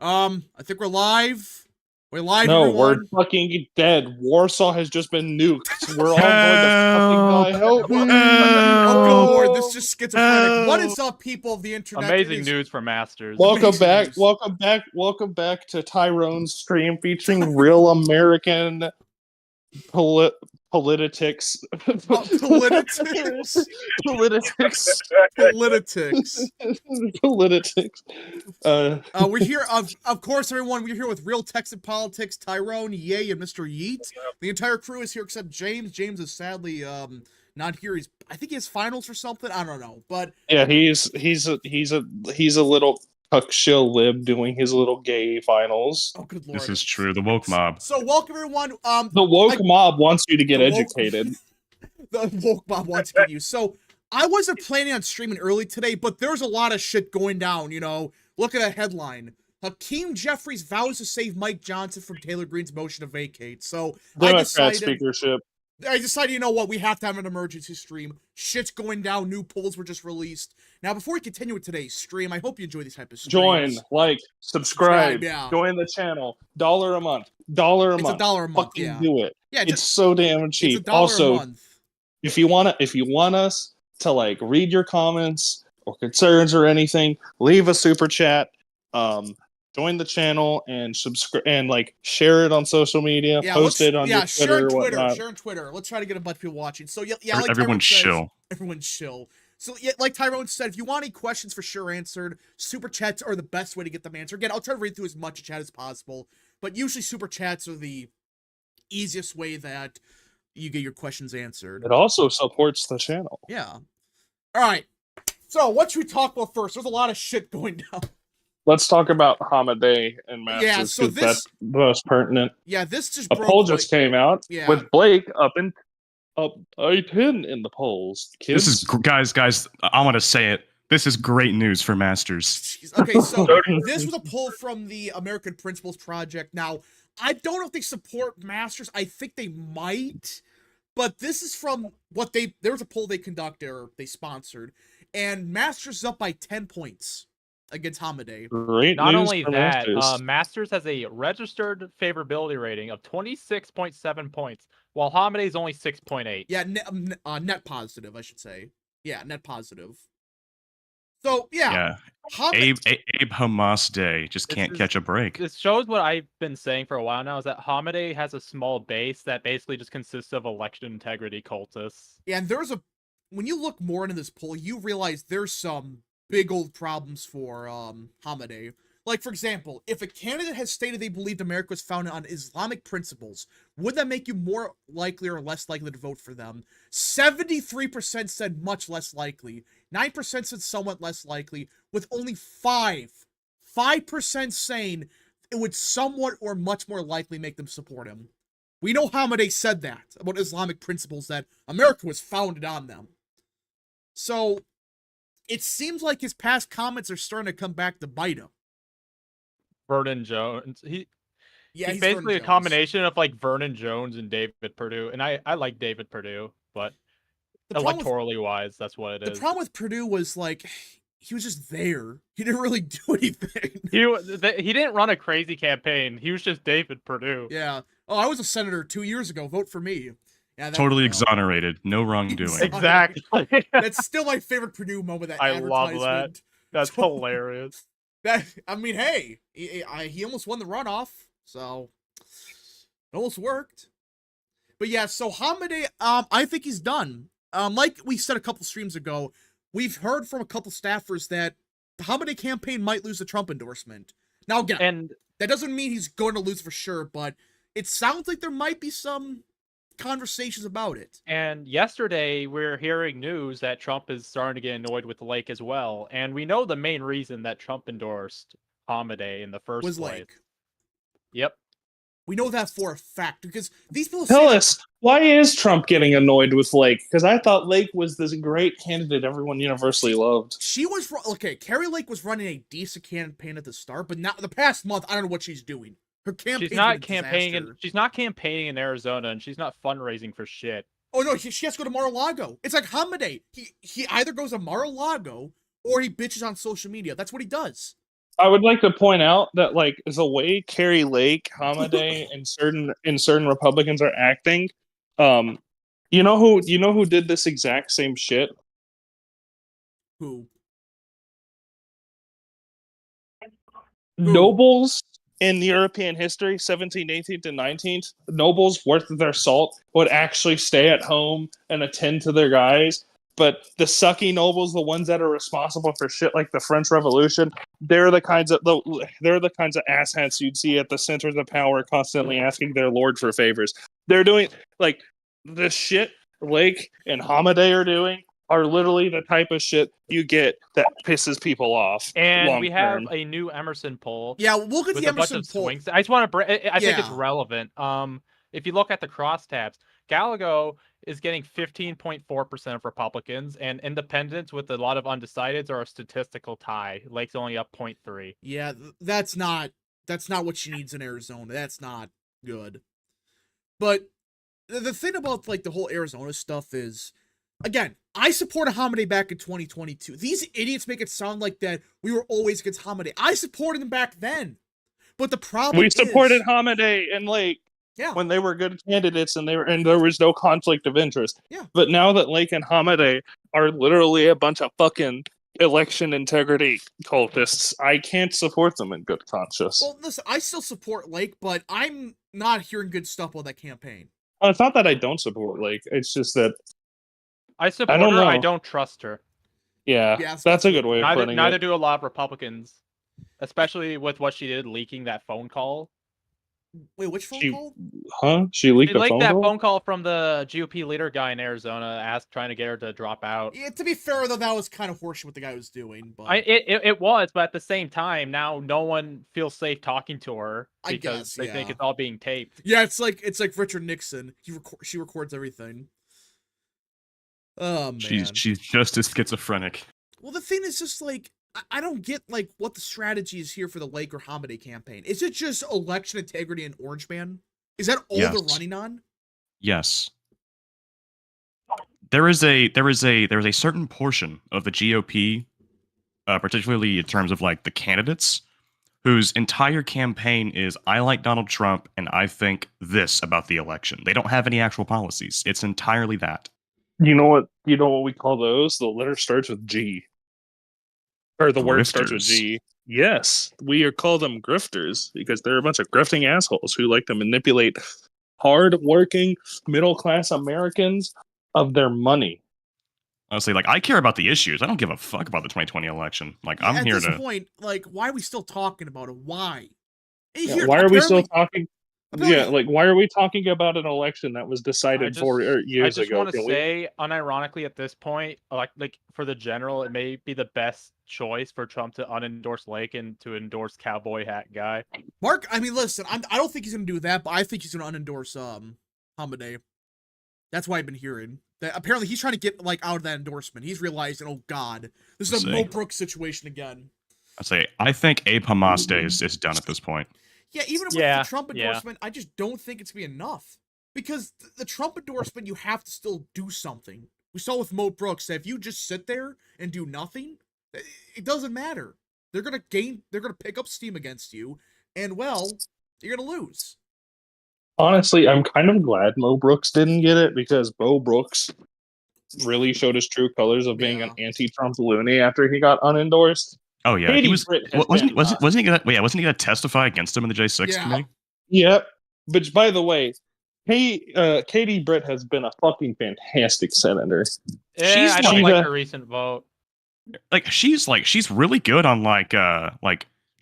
I think we're live. We're live, No, everyone. we're fucking dead. Warsaw has just been nuked. We're all going to fucking die. Help me! Oh, good lord, this is just schizophrenic. What is up, people of the internet? Amazing news for Masters. Welcome back, news. welcome back to Tyrone's stream featuring real American politics. Politics. Politics. Politics. We're here, of course, everyone. We're here with Real Text and Politics, Tyrone, Yay, and Mr. Yeet. The entire crew is here except James. James is sadly not here. I think he has finals or something. I don't know, but yeah, he's a little cuck shill lib doing his little gay finals. Oh, good lord, this is true. The woke mob. So welcome, everyone. The woke mob wants you to get educated. The woke mob wants to get you. So I wasn't planning on streaming early today, but there's a lot of shit going down. You know, look at that headline. Hakeem Jeffries vows to save Mike Johnson from Taylor Greene's motion to vacate. So Democrat speakership. I decided, you know what, we have to have an emergency stream. Shit's going down. New polls were just released. Now, before we continue with today's stream, I hope you enjoy these type of streams. Join, like, subscribe, yeah. Join the channel. $1 a month. $1 a month. It's $1 a month. Fucking yeah. do it. Yeah, it's so damn cheap. It's $1 also, a month. if you want us to like read your comments or concerns or anything, leave a super chat. Join the channel and subscribe and like share it on social media, post it on your Twitter, share on Twitter. Let's try to get a bunch of people watching. So yeah, like everyone's chill. Everyone's chill. So yeah, like Tyrone said, if you want any questions for sure answered, super chats are the best way to get them answered. Again, I'll try to read through as much chat as possible, but usually super chats are the easiest way that you get your questions answered. It also supports the channel. Yeah. All right. So what should we talk about first? There's a lot of shit going down. Let's talk about Hamaday and Masters. Yeah, so that's the most pertinent. Yeah, this just a poll just came out with Blake up 10 in the polls. Kids. This is guys. I want to say it. This is great news for Masters. Jeez. Okay, so this was a poll from the American Principles Project. Now, I don't know if they support Masters. I think they might, but this is from what there was a poll they conducted or they sponsored, and Masters is up by 10 points against Hamaday. Great. Not only that, Masters has a registered favorability rating of 26.7 points, while Hamaday is only 6.8. Yeah, net positive, I should say. Yeah, net positive. So yeah. Abe Hamas Day just can't catch a break. This shows what I've been saying for a while now, is that Hamaday has a small base that basically just consists of election integrity cultists. Yeah, and when you look more into this poll, you realize there's some big old problems for Hamaday. Like, for example, if a candidate has stated they believed America was founded on Islamic principles, would that make you more likely or less likely to vote for them? 73% said much less likely. 9% said somewhat less likely, with only 5% saying it would somewhat or much more likely make them support him. We know Hamaday said that about Islamic principles, that America was founded on them. So it seems like his past comments are starting to come back to bite him. Vernon Jones. He's basically a combination of like Vernon Jones and David Perdue. And I like David Perdue, but electorally wise, that's what it is. The problem with Perdue was like he was just there. He didn't really do anything. He didn't run a crazy campaign. He was just David Perdue. Yeah. Oh, I was a senator 2 years ago. Vote for me. Yeah, totally exonerated. No wrongdoing. Exactly. That's still my favorite Perdue moment. That I advertisement. love that. That's hilarious. I mean, hey, he almost won the runoff, so it almost worked. But yeah, so Hamaday, I think he's done. Like we said a couple streams ago, we've heard from a couple staffers that the Hamaday campaign might lose the Trump endorsement. Now again, that doesn't mean he's going to lose for sure, but it sounds like there might be some conversations about it. And yesterday we're hearing news that Trump is starting to get annoyed with Lake as well, and we know the main reason that Trump endorsed Hamaday in the first place. Lake. Yep. We know that for a fact because these people tell us, why is Trump getting annoyed with Lake? Because I thought Lake was this great candidate everyone universally loved. She was Carrie Lake was running a decent campaign at the start, but now the past month I don't know what she's doing. Her campaign. She's not campaigning. She's not campaigning in Arizona, and she's not fundraising for shit. Oh no, she has to go to Mar-a-Lago. It's like Hamaday. He either goes to Mar-a-Lago or he bitches on social media. That's what he does. I would like to point out that like the way Carrie Lake, Hamadeh, and certain Republicans are acting, you know who did this exact same shit? Who? Nobles in European history, 17th, 18th, and 19th, nobles worth their salt would actually stay at home and attend to their guys. But the sucky nobles, the ones that are responsible for shit like the French Revolution, they're the kinds of asshats you'd see at the centers of power, constantly asking their lord for favors. They're doing like the shit Lake and Hamadeh are doing are literally the type of shit you get that pisses people off. And we have a new Emerson poll. Yeah, we'll get the Emerson poll. Swings. I just want to. I think it's relevant. If you look at the crosstabs, Gallego is getting 15.4% of Republicans, and independents with a lot of undecideds are a statistical tie. Lake's only up 0.3. Yeah, that's not what she needs in Arizona. That's not good. But the thing about like the whole Arizona stuff is, again, I supported Hamadeh back in 2022. These idiots make it sound like that we were always against Hamadeh. I supported them back then. But the problem is... We supported Hamadeh and Lake when they were good candidates and there was no conflict of interest. Yeah. But now that Lake and Hamadeh are literally a bunch of fucking election integrity cultists, I can't support them in good conscience. Well, listen, I still support Lake, but I'm not hearing good stuff about that campaign. It's not that I don't support Lake. It's just that I support her. I don't trust her. Yeah, that's a good way of putting it. Neither do a lot of Republicans, especially with what she did, leaking that phone call. Wait, which phone call? Huh? She leaked that phone call from the GOP leader guy in Arizona, trying to get her to drop out. Yeah, to be fair though, that was kind of horseshit what the guy was doing. But it was, but at the same time, now no one feels safe talking to her because they think it's all being taped. Yeah, it's like Richard Nixon. She records everything. Oh man, she's just as schizophrenic. Well, the thing is just like I don't get like what the strategy is here for the Lake or Hamadeh campaign. Is it just election integrity and Orange Man? Is that all they're running on? Yes. There is a certain portion of the GOP, particularly in terms of like the candidates, whose entire campaign is I like Donald Trump and I think this about the election. They don't have any actual policies. It's entirely that. You know what we call those? The letter starts with G. Or the word starts with G. Yes, we call them grifters because they're a bunch of grifting assholes who like to manipulate hard-working, middle-class Americans of their money. Honestly, like, I care about the issues. I don't give a fuck about the 2020 election. Like, I'm here to... At this point, like, why are we still talking about it? Why? Why are we still talking... Yeah, like, why are we talking about an election that was decided 4 years ago? I just want to say, unironically, at this point, like for the general, it may be the best choice for Trump to unendorse Lake and to endorse cowboy hat guy. Mark, I mean, listen, I don't think he's going to do that, but I think he's going to unendorse Hamadeh. That's what I've been hearing. That apparently he's trying to get like out of that endorsement. He's realizing, oh God, this is a Mo Brooks situation again. I think Abe Hamasday is done at this point. Yeah, even with the Trump endorsement, I just don't think it's going to be enough. Because the Trump endorsement, you have to still do something. We saw with Mo Brooks that if you just sit there and do nothing, it doesn't matter. They're going to pick up steam against you, and well, you're going to lose. Honestly, I'm kind of glad Mo Brooks didn't get it because Mo Brooks really showed his true colors of being an anti-Trump loony after he got unendorsed. Oh yeah, he was. Wasn't he gonna testify against him in the J6 committee? Yep. But by the way, Katie Britt has been a fucking fantastic senator. Yeah, I don't like her recent vote. Like she's really good on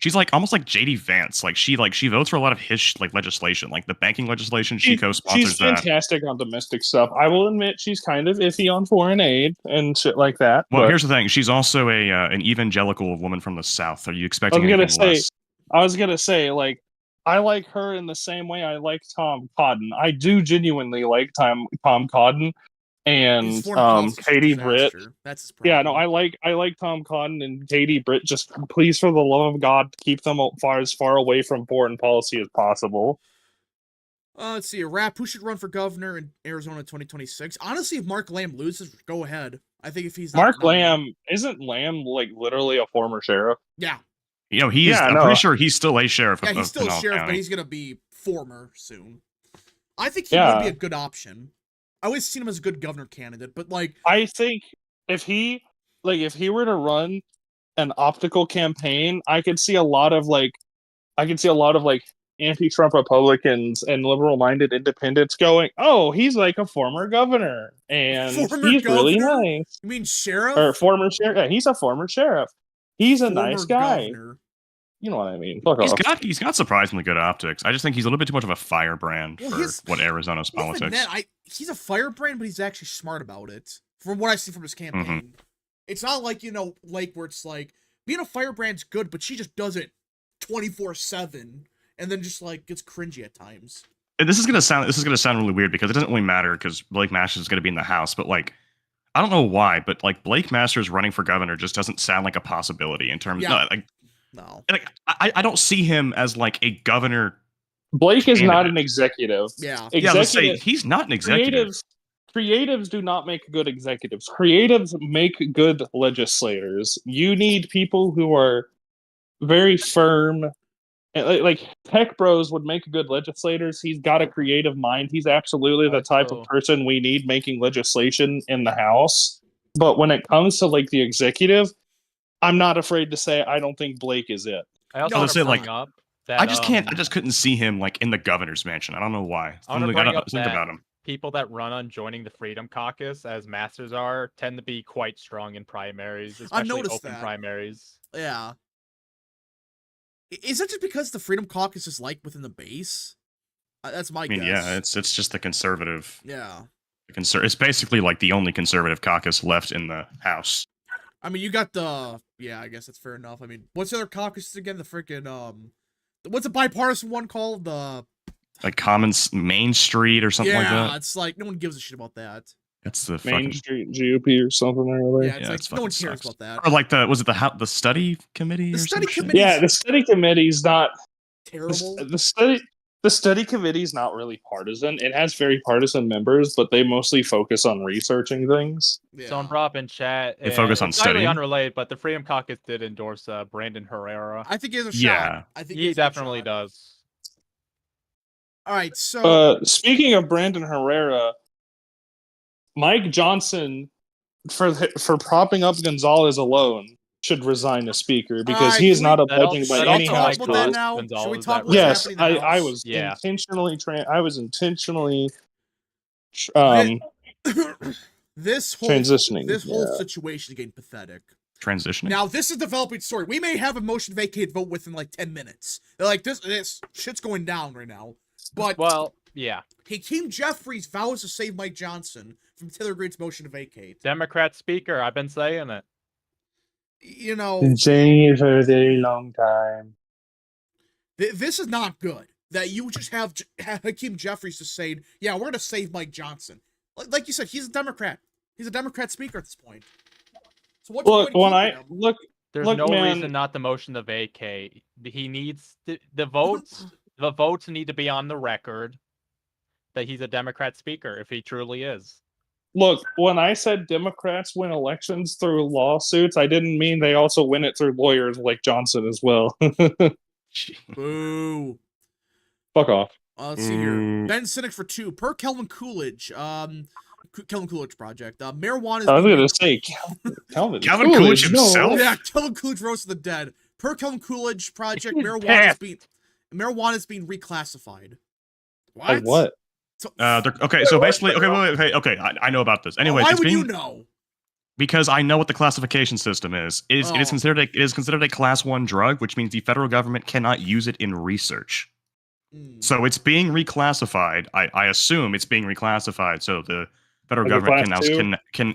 she's like almost like JD Vance. Like she votes for a lot of his legislation, like the banking legislation. She co-sponsors she's fantastic on domestic stuff. I will admit she's kind of iffy on foreign aid and shit like that. Well, here's the thing: she's also an evangelical woman from the South. Are you expecting anything less? I was gonna say, like, I like her in the same way I like Tom Cotton. I do genuinely like Tom Cotton. And Katie Britt. That's his problem. Yeah, no, I like Tom Cotton and Katie Britt. Just please, for the love of God, keep them as far away from foreign policy as possible. Let's see. A rap. Who should run for governor in Arizona 2026? Honestly, if Mark Lamb loses, go ahead. I think if he's Mark Lamb, isn't Lamb like literally a former sheriff? Yeah. You know, he is. Yeah, I'm no. pretty sure he's still a sheriff. Yeah, of, he's still a Pinal sheriff, but County. he's gonna be former soon. I think he would be a good option. I always seen him as a good governor candidate, but like, I think if he were to run an optical campaign, I could see a lot of anti-Trump Republicans and liberal-minded independents going, "Oh, he's like a former governor, and former he's really governor? nice." You mean sheriff? Or former sheriff? Yeah, he's a former sheriff. He's a Former nice guy. governor. You know what I mean? Fuck He's off. got surprisingly good optics. I just think he's a little bit too much of a firebrand Well, for what Arizona's Even politics. then, he's a firebrand, but he's actually smart about it. From what I see from his campaign, it's not like where it's like being a firebrand's good, but she just does it 24/7, and then just like gets cringy at times. And this is gonna sound really weird because it doesn't really matter because Blake Masters is gonna be in the House, but like I don't know why, but like Blake Masters running for governor just doesn't sound like a possibility in terms. Yeah. No. Like I don't see him as like a governor. Blake is not candidate. an executive. Yeah. Yeah, let's say he's not an executive. Creatives do not make good executives. Creatives make good legislators. You need people who are very firm. Like tech bros would make good legislators. He's got a creative mind. He's absolutely the type of person we need making legislation in the House. But when it comes to like the executive, I'm not afraid to say I don't think Blake is it. I also want to bring up that I just couldn't see him like in the governor's mansion. I don't know why. I want to bring up think that about him. people that run on joining the Freedom Caucus, as Masters are, tend to be quite strong in primaries, especially open primaries. Yeah. Is that just because the Freedom Caucus is like within the base? That's my guess. Yeah, it's just the conservative. Yeah. It's basically like the only conservative caucus left in the House. I mean, you got I guess that's fair enough. I mean, what's the other caucus again? The freaking what's a bipartisan one called? The like Commons Main Street or something like that. Yeah, it's like no one gives a shit about that. That's the Main Street GOP or something or other. Yeah, it's like no one cares about that. Or like the study committee? The or study some committee. Yeah, the study committee's not terrible. The study committee is not really partisan. It has very partisan members, but they mostly focus on researching things. Yeah. Someone brought up in chat. They focus on studying. Unrelated, but the Freedom Caucus did endorse Brandon Herrera. I think he has a shot. Yeah. I think he definitely does. All right, so speaking of Brandon Herrera, Mike Johnson for propping up Gonzalez alone should resign as speaker because he is not abiding by any house rules. Should we talk about yes, I was intentionally transitioning. This whole situation is getting pathetic. Transitioning. Now this is a developing story. We may have a motion to vacate vote within like 10 minutes. Like this shit's going down right now. But yeah. Hakeem Jeffries vows to save Mike Johnson from Taylor Green's motion to vacate. Democrat speaker, I've been saying it. You know, been saying it for a very long time. This is not good. That you just have Hakeem Jeffries just saying, "Yeah, we're gonna save Mike Johnson." Like you said, he's a Democrat. He's a Democrat speaker at this point. So what's there's no reason not the motion to vacate. He needs the votes. The votes need to be on the record that he's a Democrat speaker if he truly is. Look, when I said Democrats win elections through lawsuits, I didn't mean they also win it through lawyers like Johnson as well. Boo. Fuck off. Let's see here. Ben Cynic for 2. Per Kelvin Coolidge. Kelvin Coolidge project. Marijuana is I was going to say Kelvin Coolidge himself? Yeah, Kelvin Coolidge rose to the dead. Per Kelvin Coolidge project, marijuana is being reclassified. What? Like what? Okay, so basically, okay, I know about this. Anyways, why would you know? Because I know what the classification system is. It is considered a class 1 drug, which means the federal government cannot use it in research. So it's being reclassified. I assume it's being reclassified so the federal government can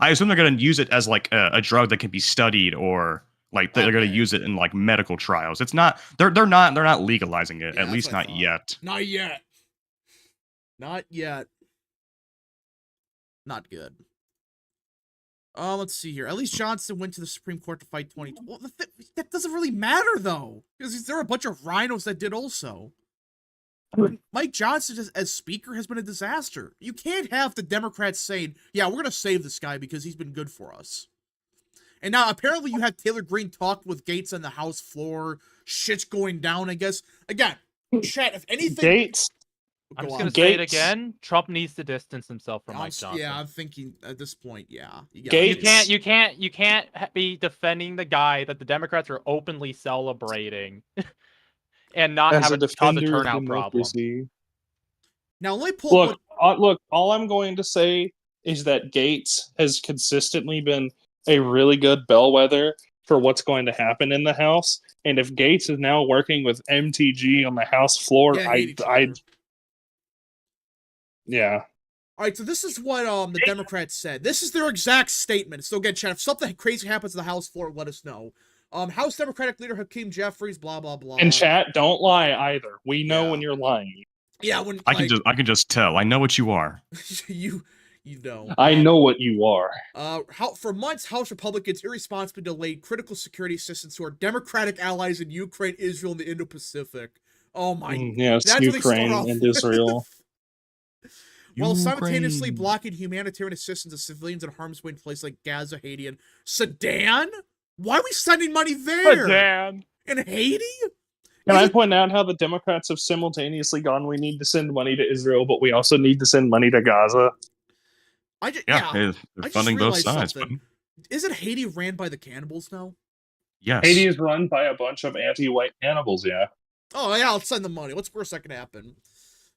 I assume they're going to use it as like a drug that can be studied or like they're going to use it in like medical trials. It's not they're not legalizing it, at least not yet. Not yet. Not yet. Not good. Let's see here. At least Johnson went to the Supreme Court to fight 20. Well, that doesn't really matter, though. Because there are a bunch of rhinos that did also. Mike Johnson, as speaker, has been a disaster. You can't have the Democrats saying, yeah, we're going to save this guy because he's been good for us. And now apparently you have Taylor Greene talked with Gates on the House floor. Shit's going down, I guess. Again, chat, if anything... Gates. I'm Go just on. gonna say it Gates. again. Trump needs to distance himself from Mike Johnson. Yeah, I'm thinking at this point, yeah. Gates. You can't be defending the guy that the Democrats are openly celebrating, and not As have a it cause a defender of turnout problem. democracy. Now let me pull up Look, all I'm going to say is that Gates has consistently been a really good bellwether for what's going to happen in the House. And if Gates is now working with MTG on the House floor, yeah. All right, so this is what the Democrats said. This is their exact statement. So again, chat, if something crazy happens on the House floor, let us know. House Democratic leader Hakeem Jeffries, blah blah blah. And chat, don't lie either. We know when you're lying. Yeah, when I can just tell. I know what you are. you know. I know what you are. For months, House Republicans irresponsibly delayed critical security assistance to our Democratic allies in Ukraine, Israel, and the Indo-Pacific. Oh my! Yes, that's Ukraine and Israel. While simultaneously blocking humanitarian assistance to civilians in harm's way in places like Gaza, Haiti, and Sudan. Why are we sending money there? Sudan. In Haiti? Can I point out how the Democrats have simultaneously gone, we need to send money to Israel, but we also need to send money to Gaza? They're funding both sides. But... Isn't Haiti ran by the cannibals now? Yes. Haiti is run by a bunch of anti-white cannibals, yeah. Oh, yeah, let's send the money. What's worse that can happen?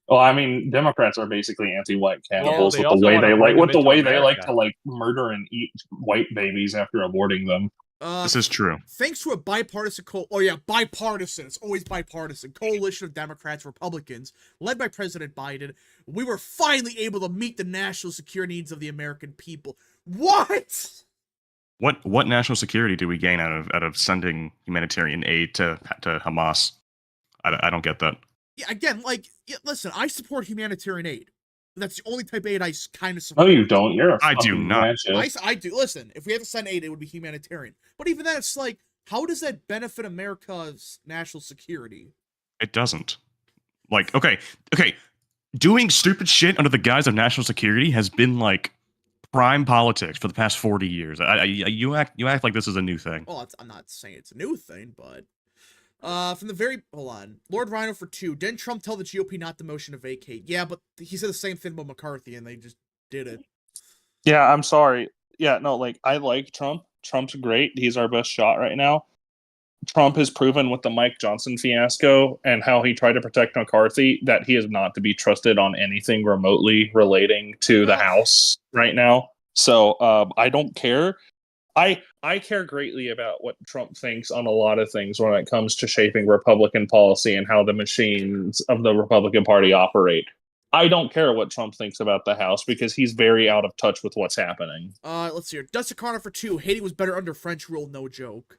Well, I mean, Democrats are basically anti-white cannibals Well, with the way they like to murder and eat white babies after aborting them. This is true. Thanks to a bipartisan bipartisan. It's always bipartisan. Coalition of Democrats, Republicans, led by President Biden, we were finally able to meet the national security needs of the American people. What? What national security do we gain out of sending humanitarian aid to Hamas? I don't get that. Yeah, again, listen, I support humanitarian aid. That's the only type of aid I kind of support. No, you don't. I do not. I do. Listen, if we have to send aid, it would be humanitarian. But even then, it's like, how does that benefit America's national security? It doesn't. Like, okay, doing stupid shit under the guise of national security has been like prime politics for the past 40 years. You act like this is a new thing. Well, I'm not saying it's a new thing, but from the very hold on, Lord Rhino for 2. Didn't Trump tell the GOP not the motion to vacate? Yeah, but he said the same thing about McCarthy, and they just did it. Yeah, I'm sorry. Yeah, no, I like Trump. Trump's great. He's our best shot right now. Trump has proven with the Mike Johnson fiasco and how he tried to protect McCarthy that he is not to be trusted on anything remotely relating to the House right now. So I don't care. I care greatly about what Trump thinks on a lot of things when it comes to shaping Republican policy and how the machines of the Republican Party operate. I don't care what Trump thinks about the House because he's very out of touch with what's happening. Let's see here. Dustin Connor for 2. Haiti was better under French rule, no joke.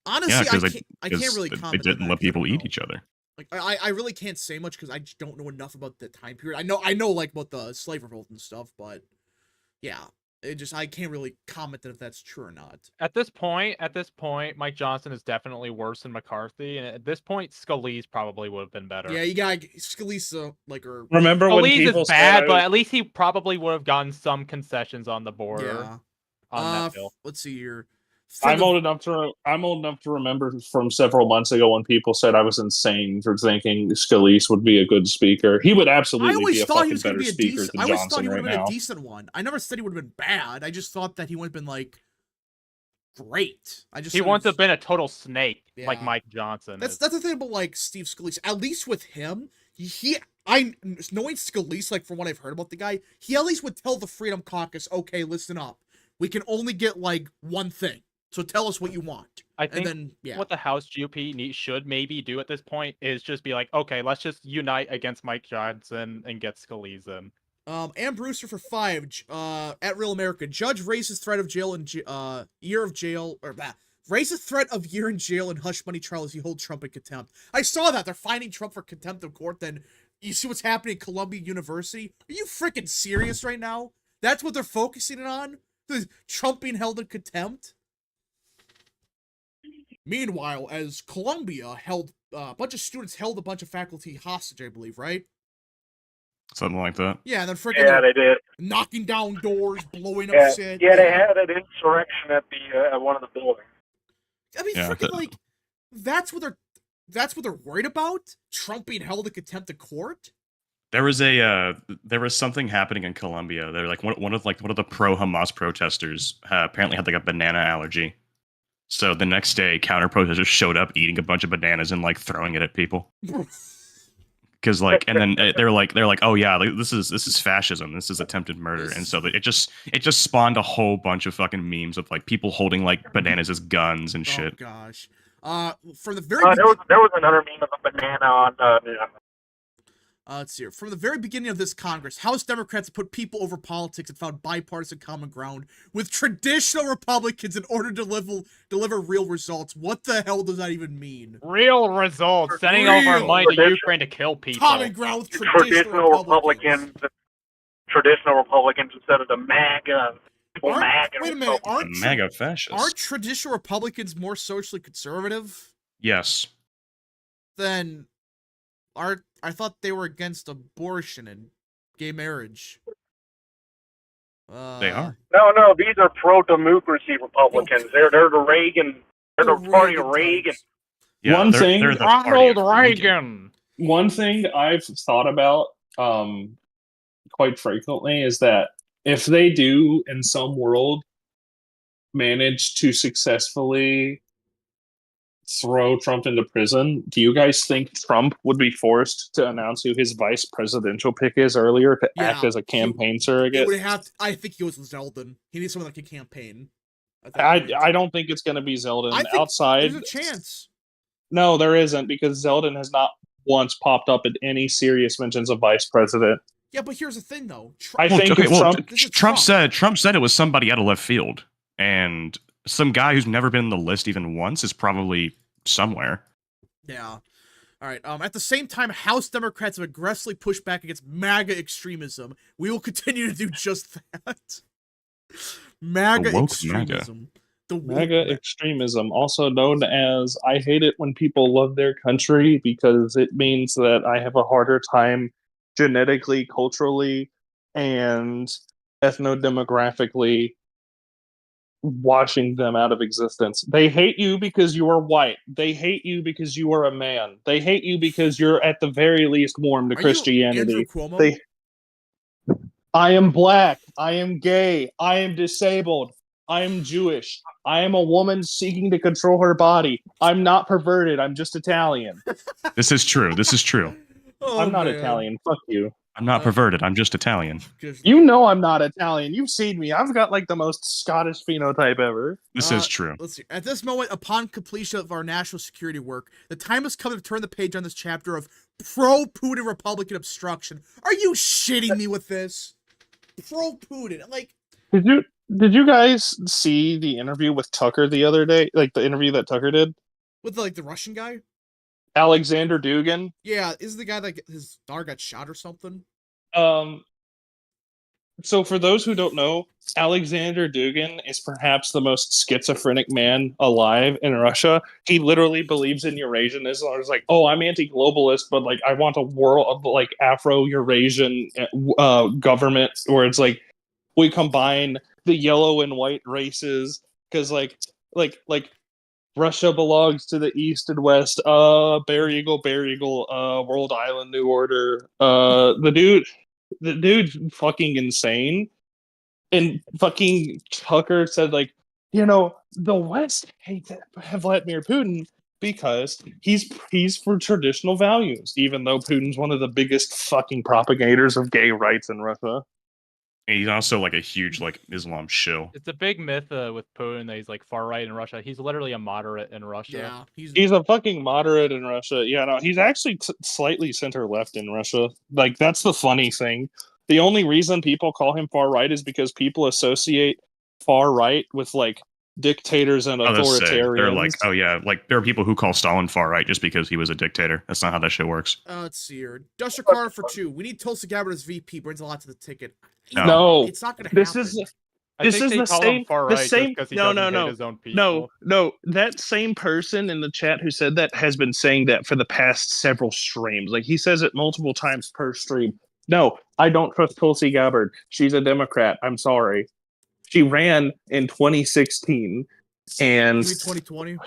Honestly, I can't really comment. They didn't let people eat each other. Like I really can't say much because I just don't know enough about the time period. I know like about the slave revolt and stuff, but yeah. I can't really comment if that's true or not. At this point, Mike Johnson is definitely worse than McCarthy, and at this point, Scalise probably would have been better. Yeah, you got Scalise Remember when people is bad, but at least he probably would have gotten some concessions on the border. Yeah. On that bill. Let's see here. I'm old enough to remember from several months ago when people said I was insane for thinking Scalise would be a good speaker. He would absolutely be a fucking better speaker than Johnson right now. I always thought he would have been a decent one. I never said he would have been bad. I just thought that he would have been great. He wants to have been a total snake like Mike Johnson. That's the thing about Steve Scalise. At least with him, knowing Scalise from what I've heard about the guy, he at least would tell the Freedom Caucus, okay, listen up. We can only get one thing. So tell us what you want. I think what the House GOP should maybe do at this point is just be like, okay, let's just unite against Mike Johnson and get Scalise in. Ann Brewster for 5. At Real America, judge raises threat of jail and year of jail raises threat of year in jail and hush money trial as you hold Trump in contempt. I saw that they're finding Trump for contempt of court. Then you see what's happening at Columbia University. Are you freaking serious right now? That's what they're focusing on. Trump being held in contempt. Meanwhile, as Columbia held a bunch of students held a bunch of faculty hostage, I believe, right? something like that. Yeah, and then freaking Yeah, they did. knocking down doors, blowing up Yeah, shit. yeah, they had an insurrection at at one of the buildings. I mean, Yeah, freaking like that's what they're worried about. Trump being held in contempt of court. There was something happening in Colombia. They're like one of the pro Hamas protesters apparently had like a banana allergy. So the next day, counter protesters showed up eating a bunch of bananas and like throwing it at people. Because like, and then they're like, oh yeah, like, this is fascism. This is attempted murder. And so it just spawned a whole bunch of fucking memes of like people holding like bananas as guns and shit. Oh gosh. From the very there was another meme of a banana on. Let's see here. From the very beginning of this Congress, House Democrats have put people over politics and found bipartisan common ground with traditional Republicans in order to deliver real results. What the hell does that even mean? Real results. Sending over money to Ukraine to kill people. Common ground with traditional Republicans. Traditional Republicans instead of the MAGA. Wait a minute. Aren't MAGA fascists? Aren't traditional Republicans more socially conservative? Yes. Then I thought they were against abortion and gay marriage. They are. No, these are pro-democracy Republicans. They're the Reagan. They're the party of Reagan. Yeah, they're the Ronald Reagan. One thing I've thought about quite frequently is that if they do, in some world, manage to successfully throw Trump into prison, do you guys think Trump would be forced to announce who his vice presidential pick is earlier to act as a campaign surrogate? I think he goes with Zeldin. He needs someone that can campaign. I don't think it's going to be Zeldin. Outside, there's a chance. No, there isn't, because Zeldin has not once popped up in any serious mentions of vice president. Yeah, but here's the thing, though. Trump said it was somebody out of left field, and some guy who's never been in the list even once is probably somewhere. Yeah. All right. At the same time, House Democrats have aggressively pushed back against MAGA extremism. We will continue to do just that. MAGA extremism. The MAGA extremism, also known as I hate it when people love their country because it means that I have a harder time genetically, culturally, and ethno-demographically washing them out of existence. They hate you because you are white. They hate you because you are a man. They hate you because you're at the very least warm to Christianity. I am black. I am gay. I am disabled. I am Jewish. I am a woman seeking to control her body. I'm not perverted. I'm just Italian. This is true. This is true. I'm not Italian. Fuck you. I'm not perverted. I'm just Italian. You know I'm not Italian. You've seen me. I've got like the most Scottish phenotype ever. This is true. Let's see. At this moment, upon completion of our national security work, the time has come to turn the page on this chapter of pro-Putin Republican obstruction. Are you shitting me with this? Pro-Putin. Like, Did you guys see the interview with Tucker the other day? Like the interview that Tucker did? With the Russian guy? Alexander Dugin? Yeah, is the guy that his daughter got shot or something? So for those who don't know, Alexander Dugin is perhaps the most schizophrenic man alive in Russia. He literally believes in Eurasianism. He's like, oh, I'm anti-globalist, but like I want a world of like Afro-Eurasian government where it's like we combine the yellow and white races because like Russia belongs to the East and West. Bear Eagle, World Island New Order. The dude's fucking insane. And fucking Tucker said, like, you know, the West hates Vladimir Putin because he's for traditional values, even though Putin's one of the biggest fucking propagators of gay rights in Russia. And he's also like a huge like Islam shill. It's a big myth with Putin that he's like far right in Russia. He's literally a moderate in Russia. Yeah, he's a fucking moderate in Russia. Yeah, no, he's actually slightly center left in Russia. Like that's the funny thing. The only reason people call him far right is because people associate far right with like dictators and authoritarians. They're like, oh yeah, like there are people who call Stalin far right just because he was a dictator. That's not how that shit works. Let's see here. Duster Carter for 2. We need Tulsi Gabbard as VP. Brings a lot to the ticket. No, it's not going to happen. This is the same. No. That same person in the chat who said that has been saying that for the past several streams. Like he says it multiple times per stream. No, I don't trust Tulsi Gabbard. She's a Democrat. I'm sorry. She ran in 2016, and You mean 2020?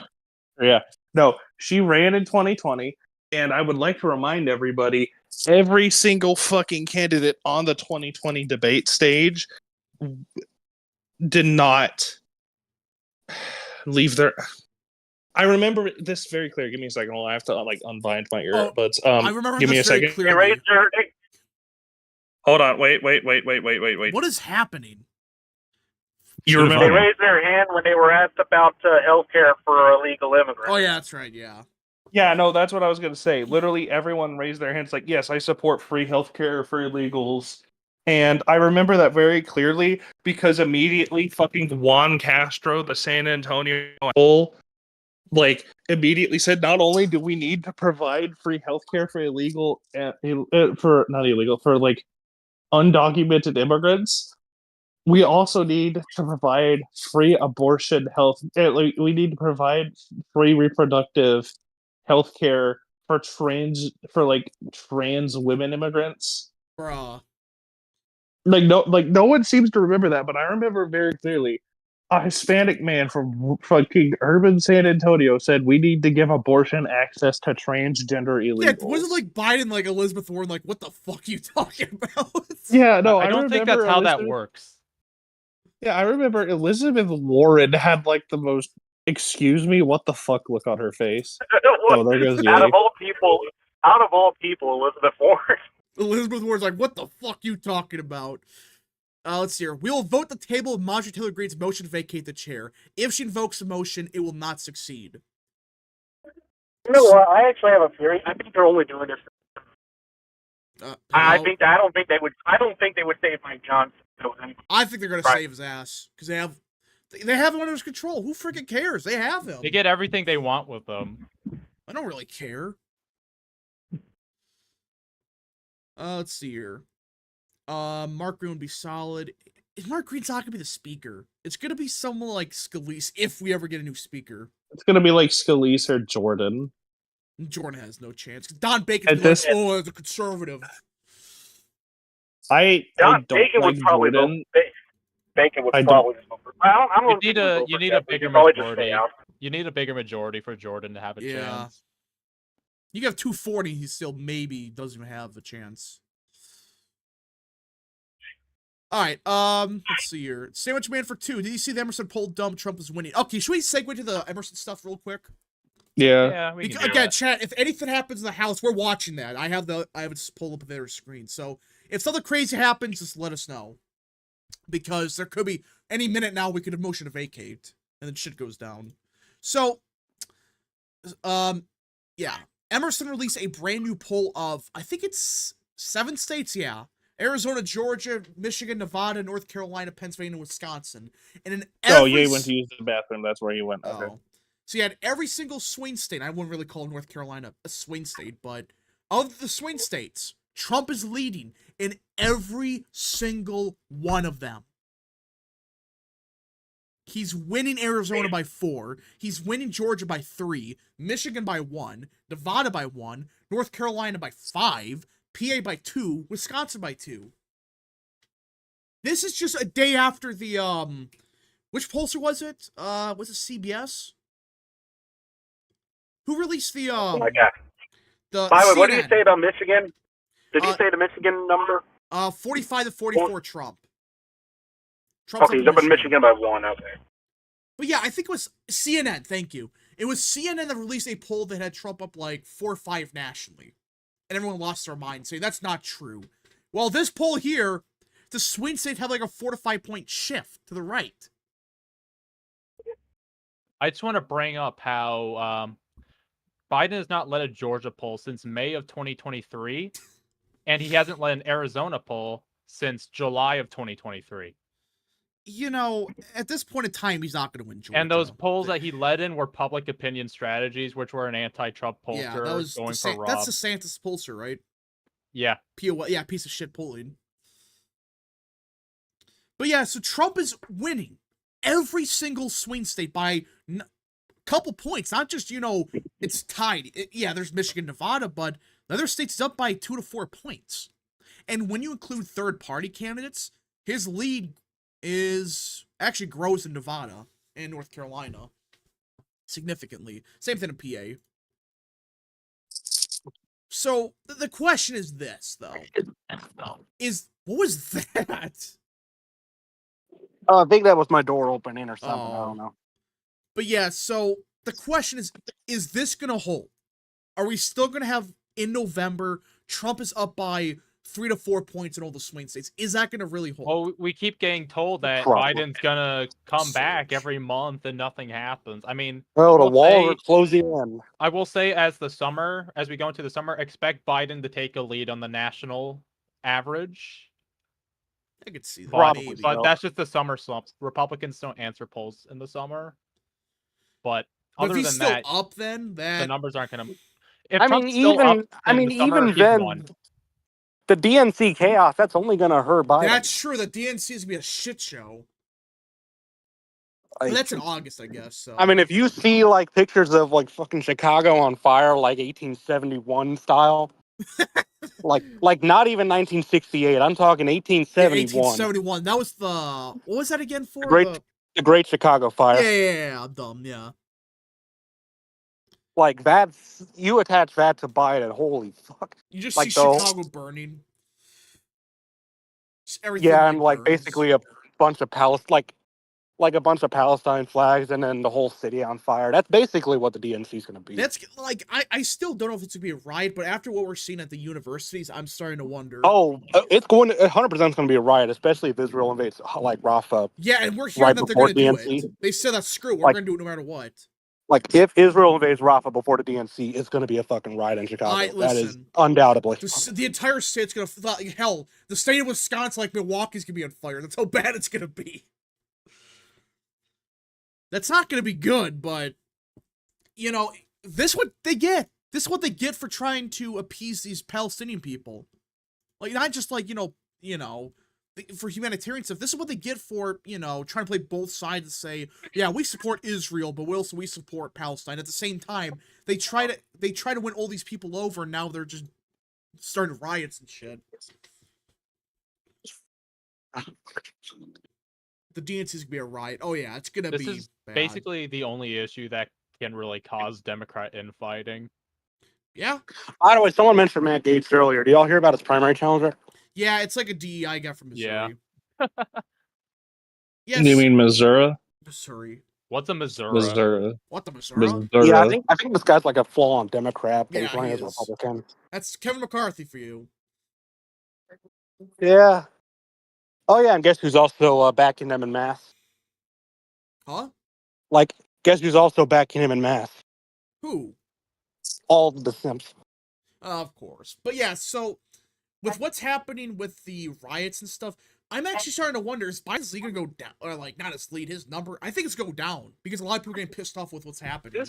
yeah, no, she ran in 2020. And I would like to remind everybody, every single fucking candidate on the 2020 debate stage did not leave their. I remember this very clear. Give me a second. I have to like unbind my earbuds. I remember give me a this very second. They clearly. raised their, Hold on. Wait. What is happening? You they remember? raised their hand when they were asked about health care for illegal immigrants. Oh yeah, that's right. Yeah. Yeah, no, that's what I was going to say. Literally, everyone raised their hands like, yes, I support free healthcare for illegals. And I remember that very clearly because immediately fucking Juan Castro, the San Antonio bull, like immediately said, not only do we need to provide free healthcare for for like undocumented immigrants, we also need to provide free abortion health. We need to provide free reproductive health care for trans women immigrants. Bruh. No one seems to remember that, but I remember very clearly a Hispanic man from fucking urban San Antonio said we need to give abortion access to transgender illegals. Yeah, wasn't like Biden, like Elizabeth Warren, like what the fuck are you talking about? Yeah, no, I don't think that's how that works. Yeah, I remember Elizabeth Warren had like the most excuse me, what the fuck look on her face. Oh, there goes out Yeti. of all people, Elizabeth Warren. Elizabeth Warren's like, what the fuck you talking about? Let's see here. We will vote the table if Marjorie Taylor Greene's motion to vacate the chair. If she invokes a motion, it will not succeed. You know what? I actually have a theory. I think they're only doing this. I don't think they would save Mike Johnson. I think they're gonna save his ass because they have him under his control. Who freaking cares? They have him. They get everything they want with them. I don't really care. Let's see here. Mark Green would be solid. Is Mark Green's not gonna be the speaker? It's gonna be someone like Scalise if we ever get a new speaker. It's gonna be like Scalise or Jordan. Jordan has no chance. Don Bacon's like, oh, as a conservative. Don Bacon would probably vote. Bacon would probably vote. You need a bigger majority. You need a bigger majority for Jordan to have a chance. You have 240, he still maybe doesn't even have a chance. All right, let's see here. Sandwich Man for 2. Did you see the Emerson poll dump? Trump is winning. Okay, should we segue to the Emerson stuff real quick? Yeah. We can again, chat, if anything happens in the House, we're watching that. I have it pulled up their screen. So if something crazy happens, just let us know. Because there could be any minute now we could have motion to vacate. And then shit goes down. So yeah. Emerson released a brand new poll of, I think it's 7 states, yeah. Arizona, Georgia, Michigan, Nevada, North Carolina, Pennsylvania, and Wisconsin. And in Ye went to use the bathroom. That's where he went. Okay. Oh. So you had every single swing state. I wouldn't really call North Carolina a swing state, but of the swing states, Trump is leading in every single one of them. He's winning Arizona by 4. He's winning Georgia by 3. Michigan by 1. Nevada by 1. North Carolina by 5. PA by 2. Wisconsin by 2. This is just a day after the, which pollster was it? Was it CBS? Who released the, oh my God. By the way, what did you say about Michigan? Did you say the Michigan number? 45 to 44 Trump. Okay, he's up in Michigan by 1, okay. But yeah, I think it was CNN, thank you. It was CNN that released a poll that had Trump up like 4 or 5 nationally. And everyone lost their mind, saying that's not true. Well, this poll here, the swing state had like a 4 to 5 point shift to the right. I just want to bring up how Biden has not led a Georgia poll since May of 2023, and he hasn't led an Arizona poll since July of 2023. You know, at this point in time, he's not going to win Georgia. And those polls that he led in were public opinion strategies, which were an anti-Trump pollster going for Rob. That's the Santis pollster, right? Yeah. Yeah, piece of shit polling. But yeah, so Trump is winning every single swing state by a couple points. Not just, it's tied. Yeah, there's Michigan, Nevada, but the other states is up by 2 to 4 points. And when you include third-party candidates, his lead actually grows in Nevada and North Carolina significantly. Same thing in PA. So the question is this, though: what was that? I think that was my door opening or something. I Oh. don't know. But yeah, so the question is this gonna hold? Are we still gonna have in November? Trump is up by 3 to 4 points in all the swing states. Is that gonna really hold? Well, we keep getting told that Probably. Biden's gonna come back Surge. every month and nothing happens. I mean, Well, the we'll walls are say- closing in. I will say as we go into the summer, expect Biden to take a lead on the national average. I could see that. Probably. Maybe. But that's just the summer slump. Republicans don't answer polls in the summer. But But other if he's than still that, up, then the that numbers aren't going to. If I mean, Trump's still up in the summer, even he's then, won. the DNC chaos, that's only going to hurt Biden. that's true. The DNC is gonna be a shit show. But Like, that's in August, I guess. So I mean, if you see like pictures of like fucking Chicago on fire, like 1871 style, like not even 1968. I'm talking yeah, 1871. 1871. That was the what was that again for? The Great Chicago Fire. Yeah, I'm dumb. Yeah. Like that's you attach that to Biden. Holy fuck. You just Like see the- Chicago burning. Just everything. Yeah, and like burns. basically a bunch of like a bunch of Palestine flags and then the whole city on fire. That's basically what the DNC is going to be. That's like I still don't know if it's gonna be a riot, but after what we're seeing at the universities, I'm starting to wonder. Oh, it's going to 100% going to be a riot, especially if Israel invades like Rafah. Yeah, and we're hearing right that they're before gonna do DNC. it. They said that screw, we're Like- gonna do it no matter what. Like if Israel invades Rafah before the DNC, it's going to be a fucking riot in Chicago. That is listen. undoubtedly. The entire state's gonna like hell. The state of Wisconsin, like Milwaukee's gonna be on fire. That's how bad it's gonna be. That's not gonna be good, but you know, this what they get. This is what they get for trying to appease these Palestinian people. Like not just like, you know, for humanitarian stuff. This is what they get for, trying to play both sides and say, yeah, we support Israel, but we support Palestine. At the same time, they try to win all these people over, and now they're just starting riots and shit. The DNC is gonna be a riot. Oh yeah, it's gonna This be is bad. basically the only issue that can really cause Democrat infighting. Yeah. By the way, someone mentioned Matt Gaetz earlier. Do y'all hear about his primary challenger? Yeah, it's like a DEI guy from Missouri. Yeah. Yes. You mean Missouri? Missouri? What's a Missouri? Missouri. What the Missouri? Missouri. Yeah, I think this guy's like a full-on Democrat, but he's Yeah, running he as a is. Republican. That's Kevin McCarthy for you. Yeah. Oh yeah, and guess who's also backing them in mass? Huh? Like, guess who's also backing him in mass? Who? All the Simps. Of course. But yeah, so with what's happening with the riots and stuff, I'm actually starting to wonder, is Biden's lead gonna go down? Or like not his lead, his number? I think it's going down because a lot of people are getting pissed off with what's happening.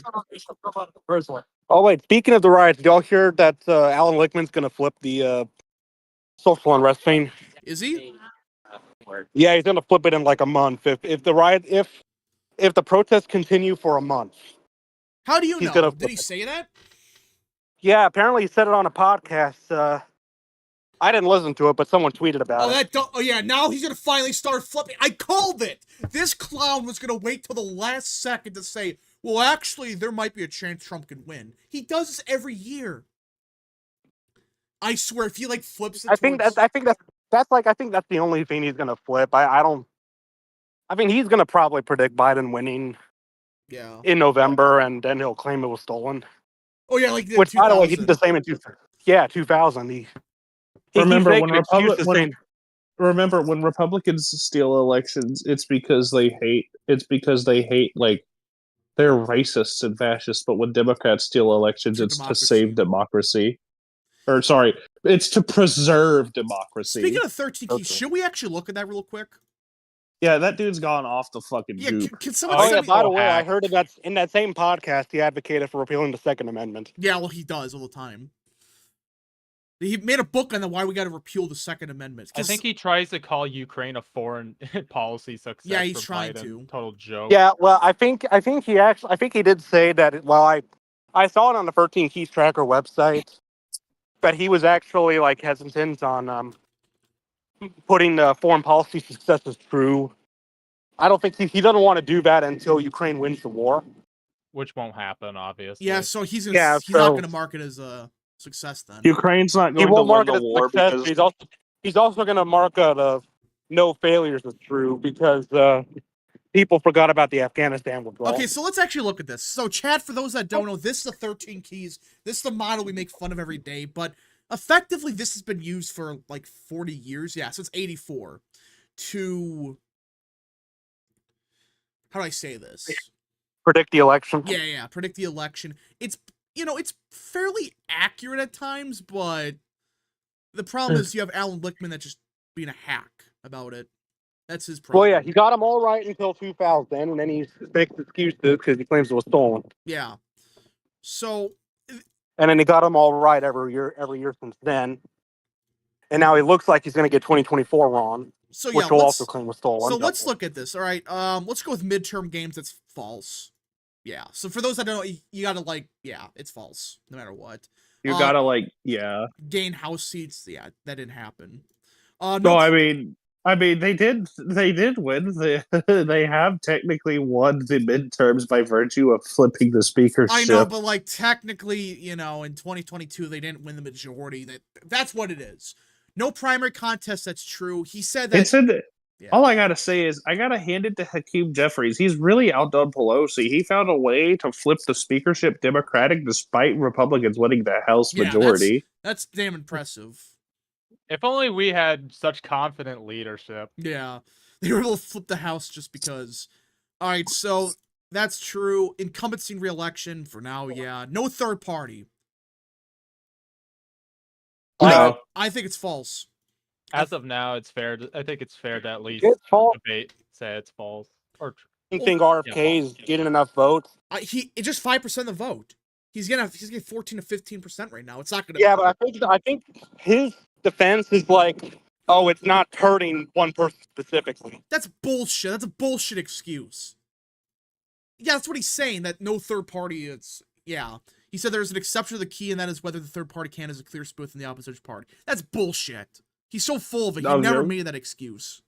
Oh wait, speaking of the riots, did y'all hear that Alan Lichtman's gonna flip the social unrest thing? Is he? Yeah, he's gonna flip it in like a month. If the protests continue for a month. How do you He's know? gonna Did flip he it. say that? Yeah, apparently he said it on a podcast. I didn't listen to it, but someone tweeted about it. Oh yeah, now he's gonna finally start flipping. I called it! This clown was gonna wait till the last second to say, well, actually, there might be a chance Trump can win. He does this every year. I swear, if he like flips it I think towards... that's the only thing he's gonna flip. I mean, he's gonna probably predict Biden winning Yeah. in November, and then he'll claim it was stolen. Oh yeah, like the Which, by the way, he 2000. did the same in 2000. He Remember he's when making excuses Republic- when- saying, Remember when Republicans steal elections, it's because they hate like they're racists and fascists, but when Democrats steal elections, For it's democracy. to save democracy. Or sorry, it's to preserve democracy. Speaking of 13 keys, Okay. should we actually look at that real quick? Yeah, that dude's gone off the fucking Yeah, goop. can someone Oh, oh send yeah, me... by the way, I hack. heard in that same podcast he advocated for repealing the Second Amendment. Yeah, well, he does all the time. He made a book on why we got to repeal the Second Amendment. I think he tries to call Ukraine a foreign policy success. Yeah, he's for trying Biden. to. Total joke. Yeah, well, I think he did say that. Well, I saw it on the 13 Keys Tracker website. that he was actually like hesitant on putting foreign policy success as true. I don't think he doesn't want to do that until Ukraine wins the war. Which won't happen, obviously. Yeah, so he's Yeah, he's not so- going to mark it as a success then. Ukraine's not He going to won't win mark it the as war success, because but he's also going to mark the no failures as true because people forgot about the Afghanistan withdrawal. Okay, so let's actually look at this. So, chat, for those that don't know, this is the 13 keys. This is the model we make fun of every day, but effectively, this has been used for like 40 years. Yeah, since 84 to... How do I say this? Predict the election. Yeah, predict the election. It's, it's fairly accurate at times, but the problem is you have Alan Lichtman that's just being a hack about it. That's his problem. Well, yeah, he got them all right until 2000, and then he makes excuses because he claims it was stolen. Yeah. So... And then he got them all right every year since then. And now he looks like he's going to get 2024 wrong, So yeah, which will also claim was stolen. So let's look at this. All right, let's go with midterm games. That's false. Yeah. So for those that don't know, you gotta it's false no matter what. you gotta Gain House seats. Yeah, that didn't happen. No, I mean they did win. They have technically won the midterms by virtue of flipping the speakership. I know, but technically, in 2022 they didn't win the majority. That's what it is. No primary contest. That's true. He said that. Yeah. All I gotta say is I gotta hand it to Hakeem Jeffries. He's really outdone Pelosi. He found a way to flip the speakership Democratic despite Republicans winning the House majority. That's damn impressive. If only we had such confident leadership. Yeah, they were able to flip the House just because. All right, so that's true. Incumbency and re-election for now. Yeah, no third party. No. I think it's false. As of now, it's fair. I think it's fair to at least It's false. debate say it's false. Or I think RFK is getting enough votes. It's just 5% of the vote. He's getting 14 to 15% right now. It's not gonna. Yeah, but I think his defense is it's not hurting one person specifically. That's bullshit. That's a bullshit excuse. Yeah, that's what he's saying. That no third party. He said there's an exception to the key, and that is whether the third party candidate is a clear split in the opposition party. That's bullshit. He's so full of it. He never made that excuse.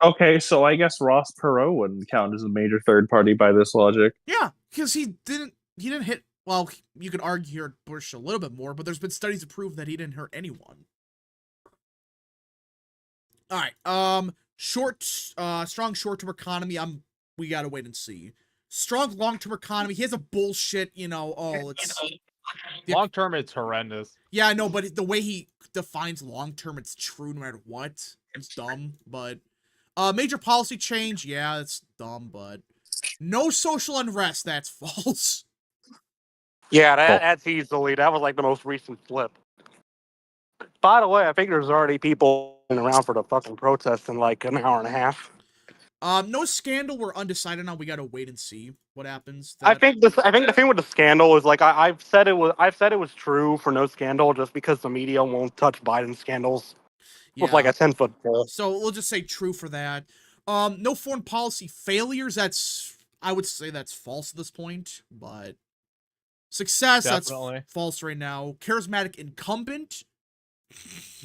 Okay, so I guess Ross Perot wouldn't count as a major third party by this logic. Yeah, because he didn't hit. Well, you could argue here at Bush a little bit more, but there's been studies to prove that he didn't hurt anyone. All right. Strong short-term economy. We gotta wait and see. Strong long-term economy. He has a bullshit. It's long term, it's horrendous. Yeah, I know, but the way he defines long-term, it's true no matter what. It's dumb, but major policy change. Yeah, it's dumb, but no social unrest. That's false. Yeah, that's easily. That was the most recent flip. By the way, I think there's already people around for the fucking protest in an hour and a half. No scandal. We're undecided on. We gotta wait and see what happens. I think the thing with the scandal is I've said it was true for no scandal just because the media won't touch Biden scandals with a 10-foot pole. So we'll just say true for that. No foreign policy failures. I would say that's false at this point, but success, Definitely. That's false right now. Charismatic incumbent.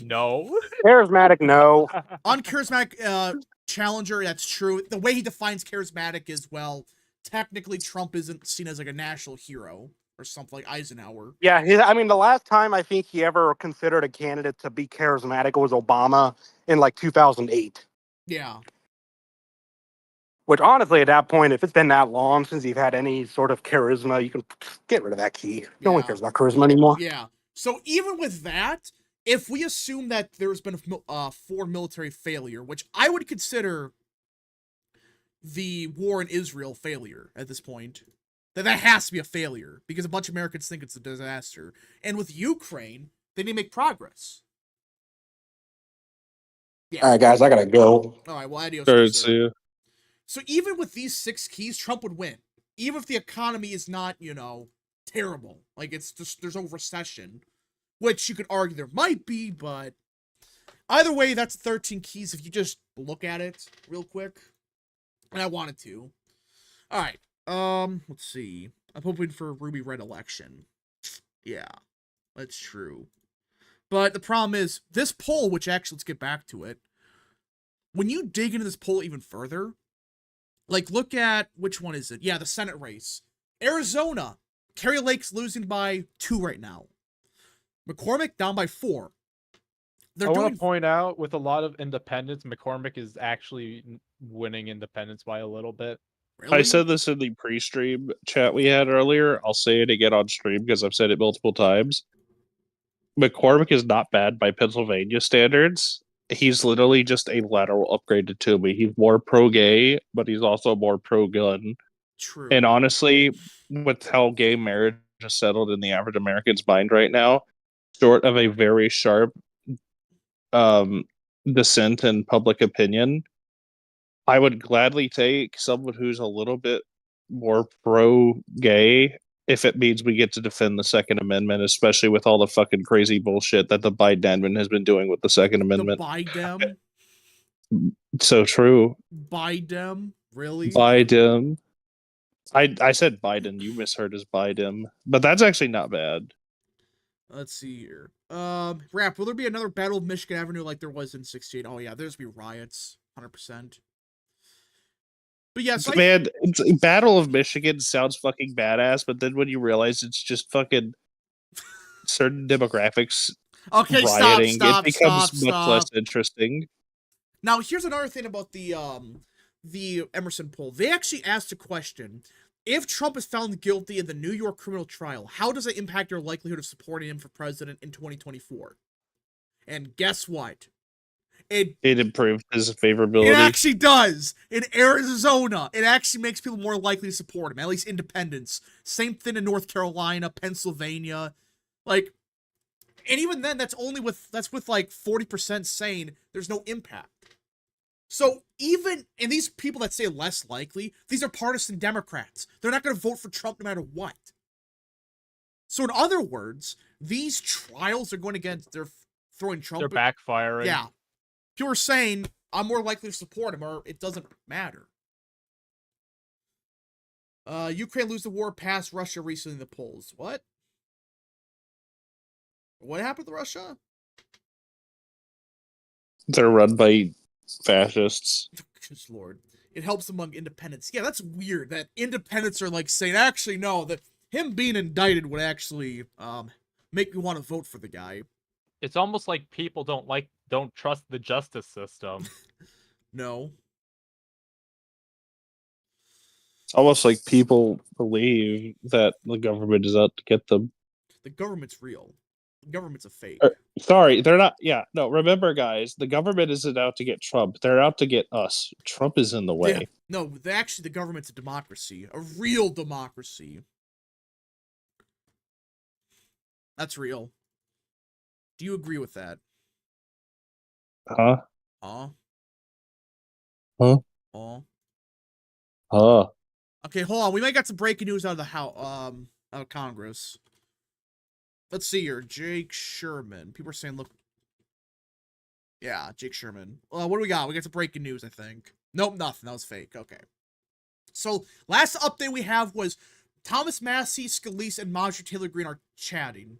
No. Charismatic, no. Uncharismatic challenger, that's true. The way he defines charismatic is, technically Trump isn't seen as a national hero or something like Eisenhower. Yeah, the last time I think he ever considered a candidate to be charismatic was Obama in 2008. Yeah. Which honestly, at that point, if it's been that long since you've had any sort of charisma, you can get rid of that key. No one cares about charisma anymore. Yeah. So even with that, if we assume that there's been a foreign military failure, which I would consider the war in Israel failure at this point, that has to be a failure because a bunch of Americans think it's a disaster. And with Ukraine, they need to make progress. Yeah. All right, guys, I gotta go. All right, well, adios. Sorry, see you. So even with these 6 keys, Trump would win. Even if the economy is not, terrible. It's just, there's no recession. Which you could argue there might be, but either way, that's 13 keys if you just look at it real quick. And I wanted to. All right. Let's see. I'm hoping for a Ruby Red election. Yeah, that's true. But the problem is, this poll, which actually, let's get back to it. When you dig into this poll even further, like, look at, which one is it? Yeah, the Senate race. Arizona, Kerry Lake's losing by 2 right now. McCormick down by 4. I want to point out, with a lot of independents, McCormick is actually winning independents by a little bit. Really? I said this in the pre-stream chat we had earlier. I'll say it again on stream because I've said it multiple times. McCormick is not bad by Pennsylvania standards. He's literally just a lateral upgrade to Toomey. He's more pro-gay, but he's also more pro-gun. True. And honestly, with how gay marriage is settled in the average American's mind right now, short of a very sharp dissent in public opinion, I would gladly take someone who's a little bit more pro-gay if it means we get to defend the Second Amendment, especially with all the fucking crazy bullshit that the Biden admin has been doing with the Second Amendment. The Biden? So true. Biden? Really? Biden. I said Biden. You misheard as Biden. But that's actually not bad. Let's see here. Rap, will there be another Battle of Michigan Avenue like there was in 68? Oh, yeah, there's be riots. 100%. But yeah, so man, Battle of Michigan sounds fucking badass, but then when you realize it's just fucking certain demographics okay, rioting, stop, it becomes stop. much less interesting. Now, here's another thing about the Emerson poll. They actually asked a question. If Trump is found guilty in the New York criminal trial, how does it impact your likelihood of supporting him for president in 2024? And guess what? It improved his favorability. It actually does. In Arizona, it actually makes people more likely to support him, at least independents. Same thing in North Carolina, Pennsylvania. Like, and even then, that's with like 40% saying there's no impact. So even, and these people that say less likely, these are partisan Democrats. They're not going to vote for Trump no matter what. So in other words, these trials are going against, they're throwing Trump. They're backfiring. Yeah. People are saying, I'm more likely to support him, or it doesn't matter. Ukraine lose the war past Russia recently in the polls. What? What happened to Russia? They're run by fascists. Good Lord. It helps among independents. Yeah, that's weird that independents are like saying, actually, no, that him being indicted would actually make me want to vote for the guy. It's almost like people don't trust the justice system. No. It's almost like people believe that the government is out to get them. The government's real. The government's a fake. Sorry, they're not. Yeah, no, remember, guys, the government isn't out to get Trump. They're out to get us. Trump is in the way. Yeah. No, actually, the government's a democracy. A real democracy. That's real. Do you agree with that? Huh? Huh? Huh? Huh? Huh? Okay, hold on. We might got some breaking news out of the House, out of Congress. Let's see here. Jake Sherman. People are saying, look. Yeah, Jake Sherman. What do we got? We got some breaking news, I think. Nope, nothing. That was fake. Okay. So, last update we have was Thomas Massie, Scalise, and Marjorie Taylor Greene are chatting.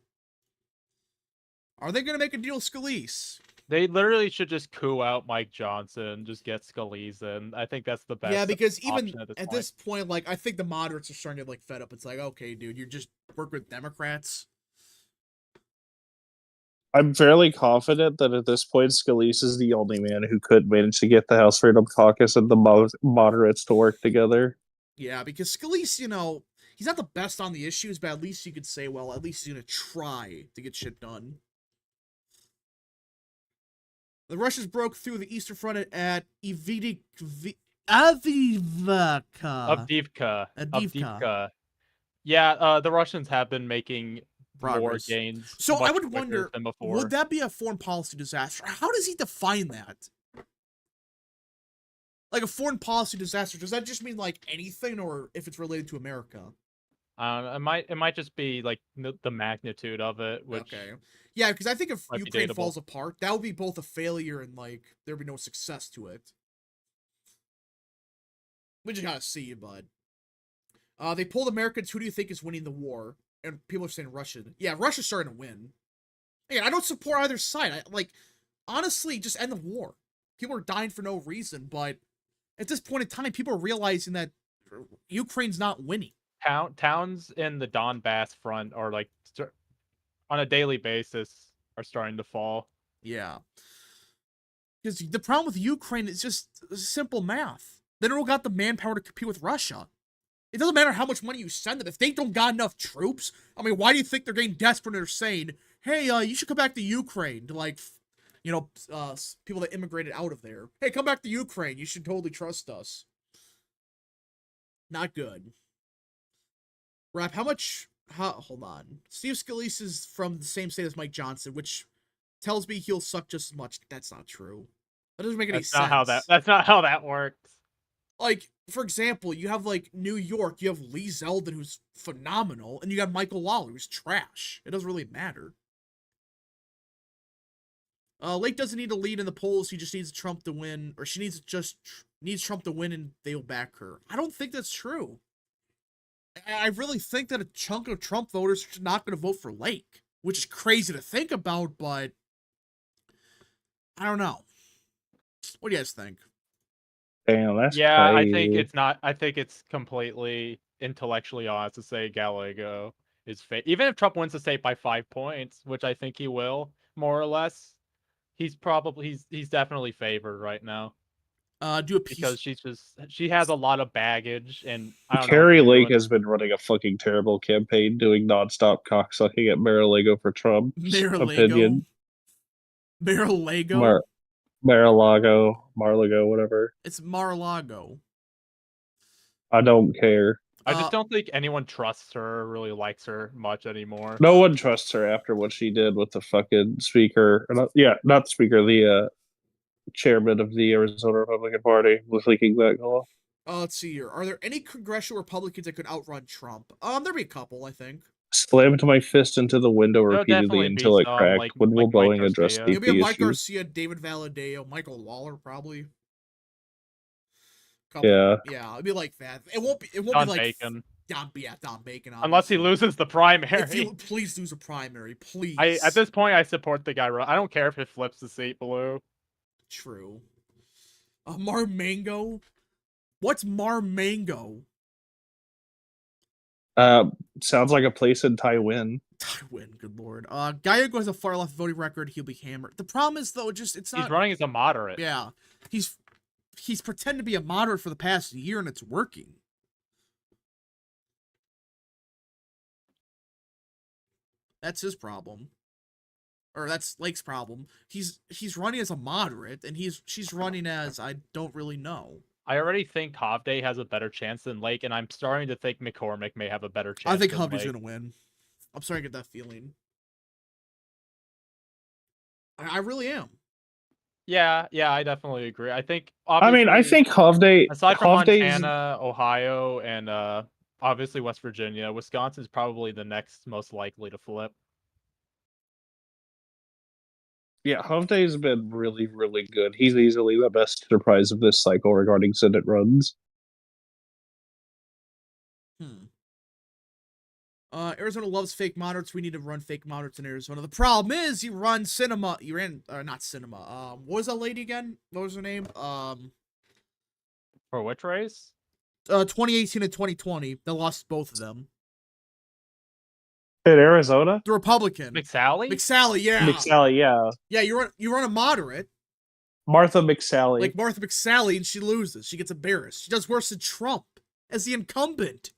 Are they going to make a deal with Scalise? They literally should just coup out Mike Johnson, just get Scalise in. I think that's the best. Yeah, because even at this point, like, I think the moderates are starting to get, like, fed up. It's like, okay, dude, you're just working with Democrats. I'm fairly confident that at this point, Scalise is the only man who could manage to get the House Freedom Caucus and the moderates to work together. Yeah, because Scalise, you know, he's not the best on the issues, but at least you could say, well, at least he's going to try to get shit done. The Russians broke through the Eastern Front at Avdiivka. Yeah, the Russians have been making progress. More gains. So I would wonder, would that be a foreign policy disaster? How does he define that? Like a foreign policy disaster, does that just mean like anything, or if it's related to America? It might just be like the magnitude of it. Which okay, yeah, because I think if Ukraine falls apart, that would be both a failure and like there'd be no success to it. We just gotta see, bud. They pulled Americans. Who do you think is winning the war? And people are saying Russia. Yeah, Russia's starting to win. Again, I don't support either side. Honestly, just end the war. People are dying for no reason, but at this point in time, people are realizing that Ukraine's not winning. Towns in the Donbass front are like on a daily basis are starting to fall. Yeah. Because the problem with Ukraine is just simple math. They don't got the manpower to compete with Russia. It doesn't matter how much money you send them. If they don't got enough troops, I mean, why do you think they're getting desperate and they're saying, hey, you should come back to Ukraine to, people that immigrated out of there. Hey, come back to Ukraine. You should totally trust us. Not good. Rap, hold on. Steve Scalise is from the same state as Mike Johnson, which tells me he'll suck just as much. That's not true. That doesn't make any sense. That's not how that works. For example, you have, New York, you have Lee Zeldin, who's phenomenal, and you got Michael Lawler, who's trash. It doesn't really matter. Lake doesn't need to lead in the polls. He just needs Trump to win, or she needs Trump to win, and they'll back her. I don't think that's true. I really think that a chunk of Trump voters are not going to vote for Lake, which is crazy to think about, but I don't know. What do you guys think? Damn, that's crazy. I think it's not. I think it's completely intellectually honest to say Gallego is even if Trump wins the state by 5 points, which I think he will, more or less. He's definitely favored right now. Do a piece because she has a lot of baggage, and I don't Carrie know Lake has been running a fucking terrible campaign, doing nonstop cocksucking at Mar-a-Lago for Trump's opinion. Mar-a-Lago? Mar-a-Lago, whatever. It's Mar-a-Lago. I don't care. I just don't think anyone trusts her, or really likes her much anymore. No one trusts her after what she did with the fucking speaker. Not the speaker, the chairman of the Arizona Republican Party was leaking that law. Let's see here. Are there any congressional Republicans that could outrun Trump? There'd be a couple, I think. Slammed my fist into the window repeatedly until it cracked. When will Boeing address the It'll be issue? Mike Garcia, David Valadeo, Michael Lawler, probably. Yeah. Yeah, it'd be like that. It won't be Don like Bacon. Don Bacon. Obviously. Unless he loses the primary. Please lose a primary, please. At this point, I support the guy. I don't care if it flips the seat blue. True. Mar-Mango? What's Mar-Mango? Sounds like a place in Taiwan. Taiwan, good lord. Gallego has a far left voting record. He'll be hammered. The problem is, though, it's not. He's running as a moderate. Yeah, he's pretended to be a moderate for the past year, and it's working. That's his problem. Or that's Lake's problem. He's running as a moderate, and she's running as I don't really know. I already think Hovde has a better chance than Lake, and I'm starting to think McCormick may have a better chance. I think Hovde's going to win. I'm starting to get that feeling. I really am. Yeah, I definitely agree. I think. I think Hovde. Aside from Montana, Ohio, and obviously West Virginia, Wisconsin's probably the next most likely to flip. Yeah, Hovde's been really, really good. He's easily the best surprise of this cycle regarding Senate runs. Arizona loves fake moderates. We need to run fake moderates in Arizona. The problem is you run cinema. You ran not cinema. What was that lady again? What was her name? For which race? 2018 and 2020. They lost both of them. In Arizona? The Republican. McSally, yeah. McSally, yeah. Yeah, you run a moderate. Martha McSally. Like Martha McSally, and she loses. She gets embarrassed. She does worse than Trump as the incumbent.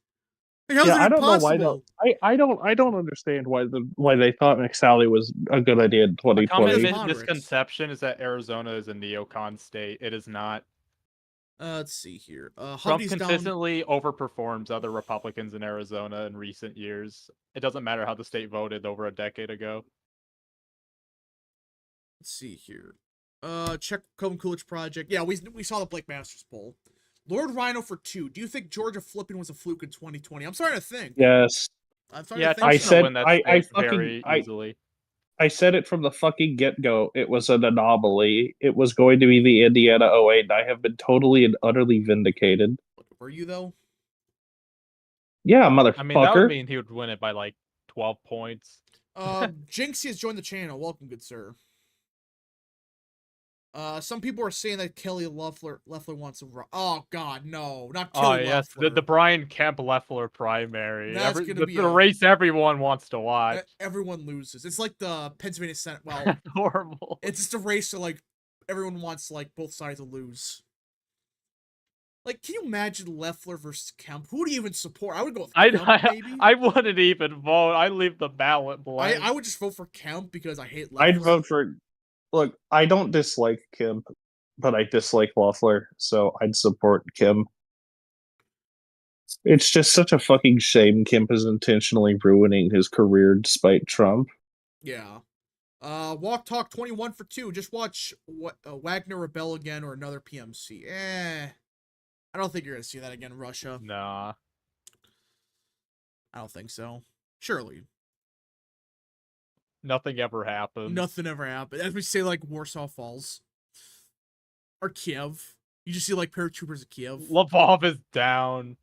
Like, I don't know why though. I don't understand why they thought McSally was a good idea in 2020. The common misconception is that Arizona is a neocon state. It is not. Let's see here. Trump consistently overperforms other Republicans in Arizona in recent years. It doesn't matter how the state voted over a decade ago. Let's see here. Check Cohen Coolidge Project. Yeah, we saw the Blake Masters poll. Lord Rhino for 2. Do you think Georgia flipping was a fluke in 2020? I'm starting to think. Yes. I'm starting to think. I said very easily. I said it from the fucking get-go. It was an anomaly. It was going to be the Indiana 08, and I have been totally and utterly vindicated. Were you, though? Yeah, motherfucker. I mean, that would mean he would win it by, 12 points. Jinxie has joined the channel. Welcome, good sir. Some people are saying that Kelly Loeffler wants to run. Oh God, no, not Kelly yes, Loeffler. the Brian Kemp Loeffler primary. That's gonna be the a race everyone wants to watch. Everyone loses. It's like the Pennsylvania Senate. Well, Horrible. it's just a race that like everyone wants like both sides to lose. Like, can you imagine Loeffler versus Kemp? Who do you even support? I would go with Kemp, maybe. I wouldn't even vote. I'd leave the ballot blank. I would just vote for Kemp because I hate Loeffler. I'd vote for. Look, I don't dislike Kemp, but I dislike Loeffler, so I'd support Kemp. It's just such a fucking shame Kemp is intentionally ruining his career despite Trump. Yeah. Walk Talk 21 for 2. Just watch Wagner rebel again or another PMC. I don't think you're gonna see that again, Russia. Nah. I don't think so. Surely. Nothing ever happened. Nothing ever happened. As we say, like, Warsaw Falls. Or Kiev. You just see, like, paratroopers of Kiev. Lvov is down.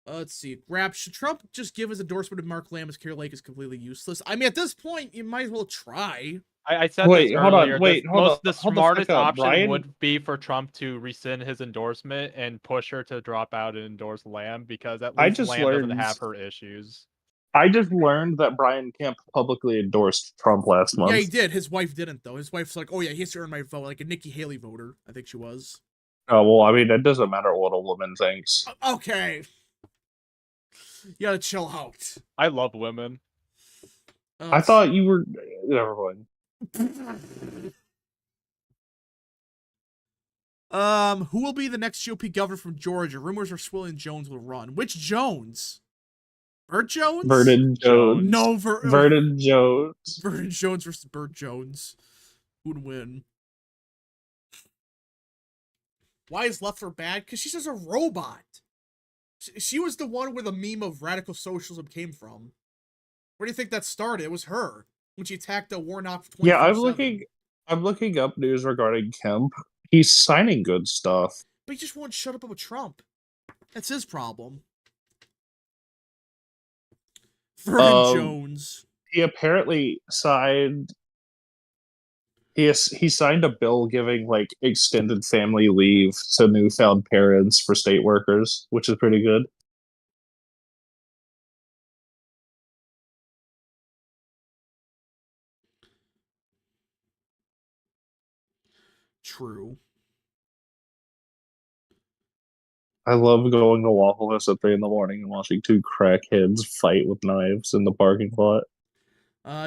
Let's see. Rap, should Trump just give his endorsement of Mark Lamb as Carrie Lake is completely useless? I mean, at this point, you might as well try. I said Wait, this hold earlier. on. Wait, hold on. The Hold the smartest fuck up, option Brian. would be for Trump to rescind his endorsement and push her to drop out and endorse Lamb because at least Lamb doesn't have her issues. I just learned that Brian Kemp publicly endorsed Trump last month. Yeah, he did. His wife didn't, though. His wife's like, oh, yeah, he has to earn my vote. Like a Nikki Haley voter, I think she was. Oh, well, I mean, it doesn't matter what a woman thinks. Okay. You gotta chill out. I love women. I thought you were... Never mind. Who will be the next GOP governor from Georgia? Rumors are Swillian Jones will run. Which Jones? Burt Jones? Vernon Jones. No, Vernon Jones. Vernon Jones versus Burt Jones. Who'd win? Why is Loeffler bad? Because she's just a robot. She was the one where the meme of radical socialism came from. Where do you think that started? It was her when she attacked the Warnock. Yeah, I'm looking up news regarding Kemp. He's signing good stuff. But he just won't shut up about Trump. That's his problem. Vernon Jones. He apparently signed. He signed a bill giving like extended family leave to newfound parents for state workers, which is pretty good. True. I love going to Waffle House at 3 in the morning and watching two crackheads fight with knives in the parking lot.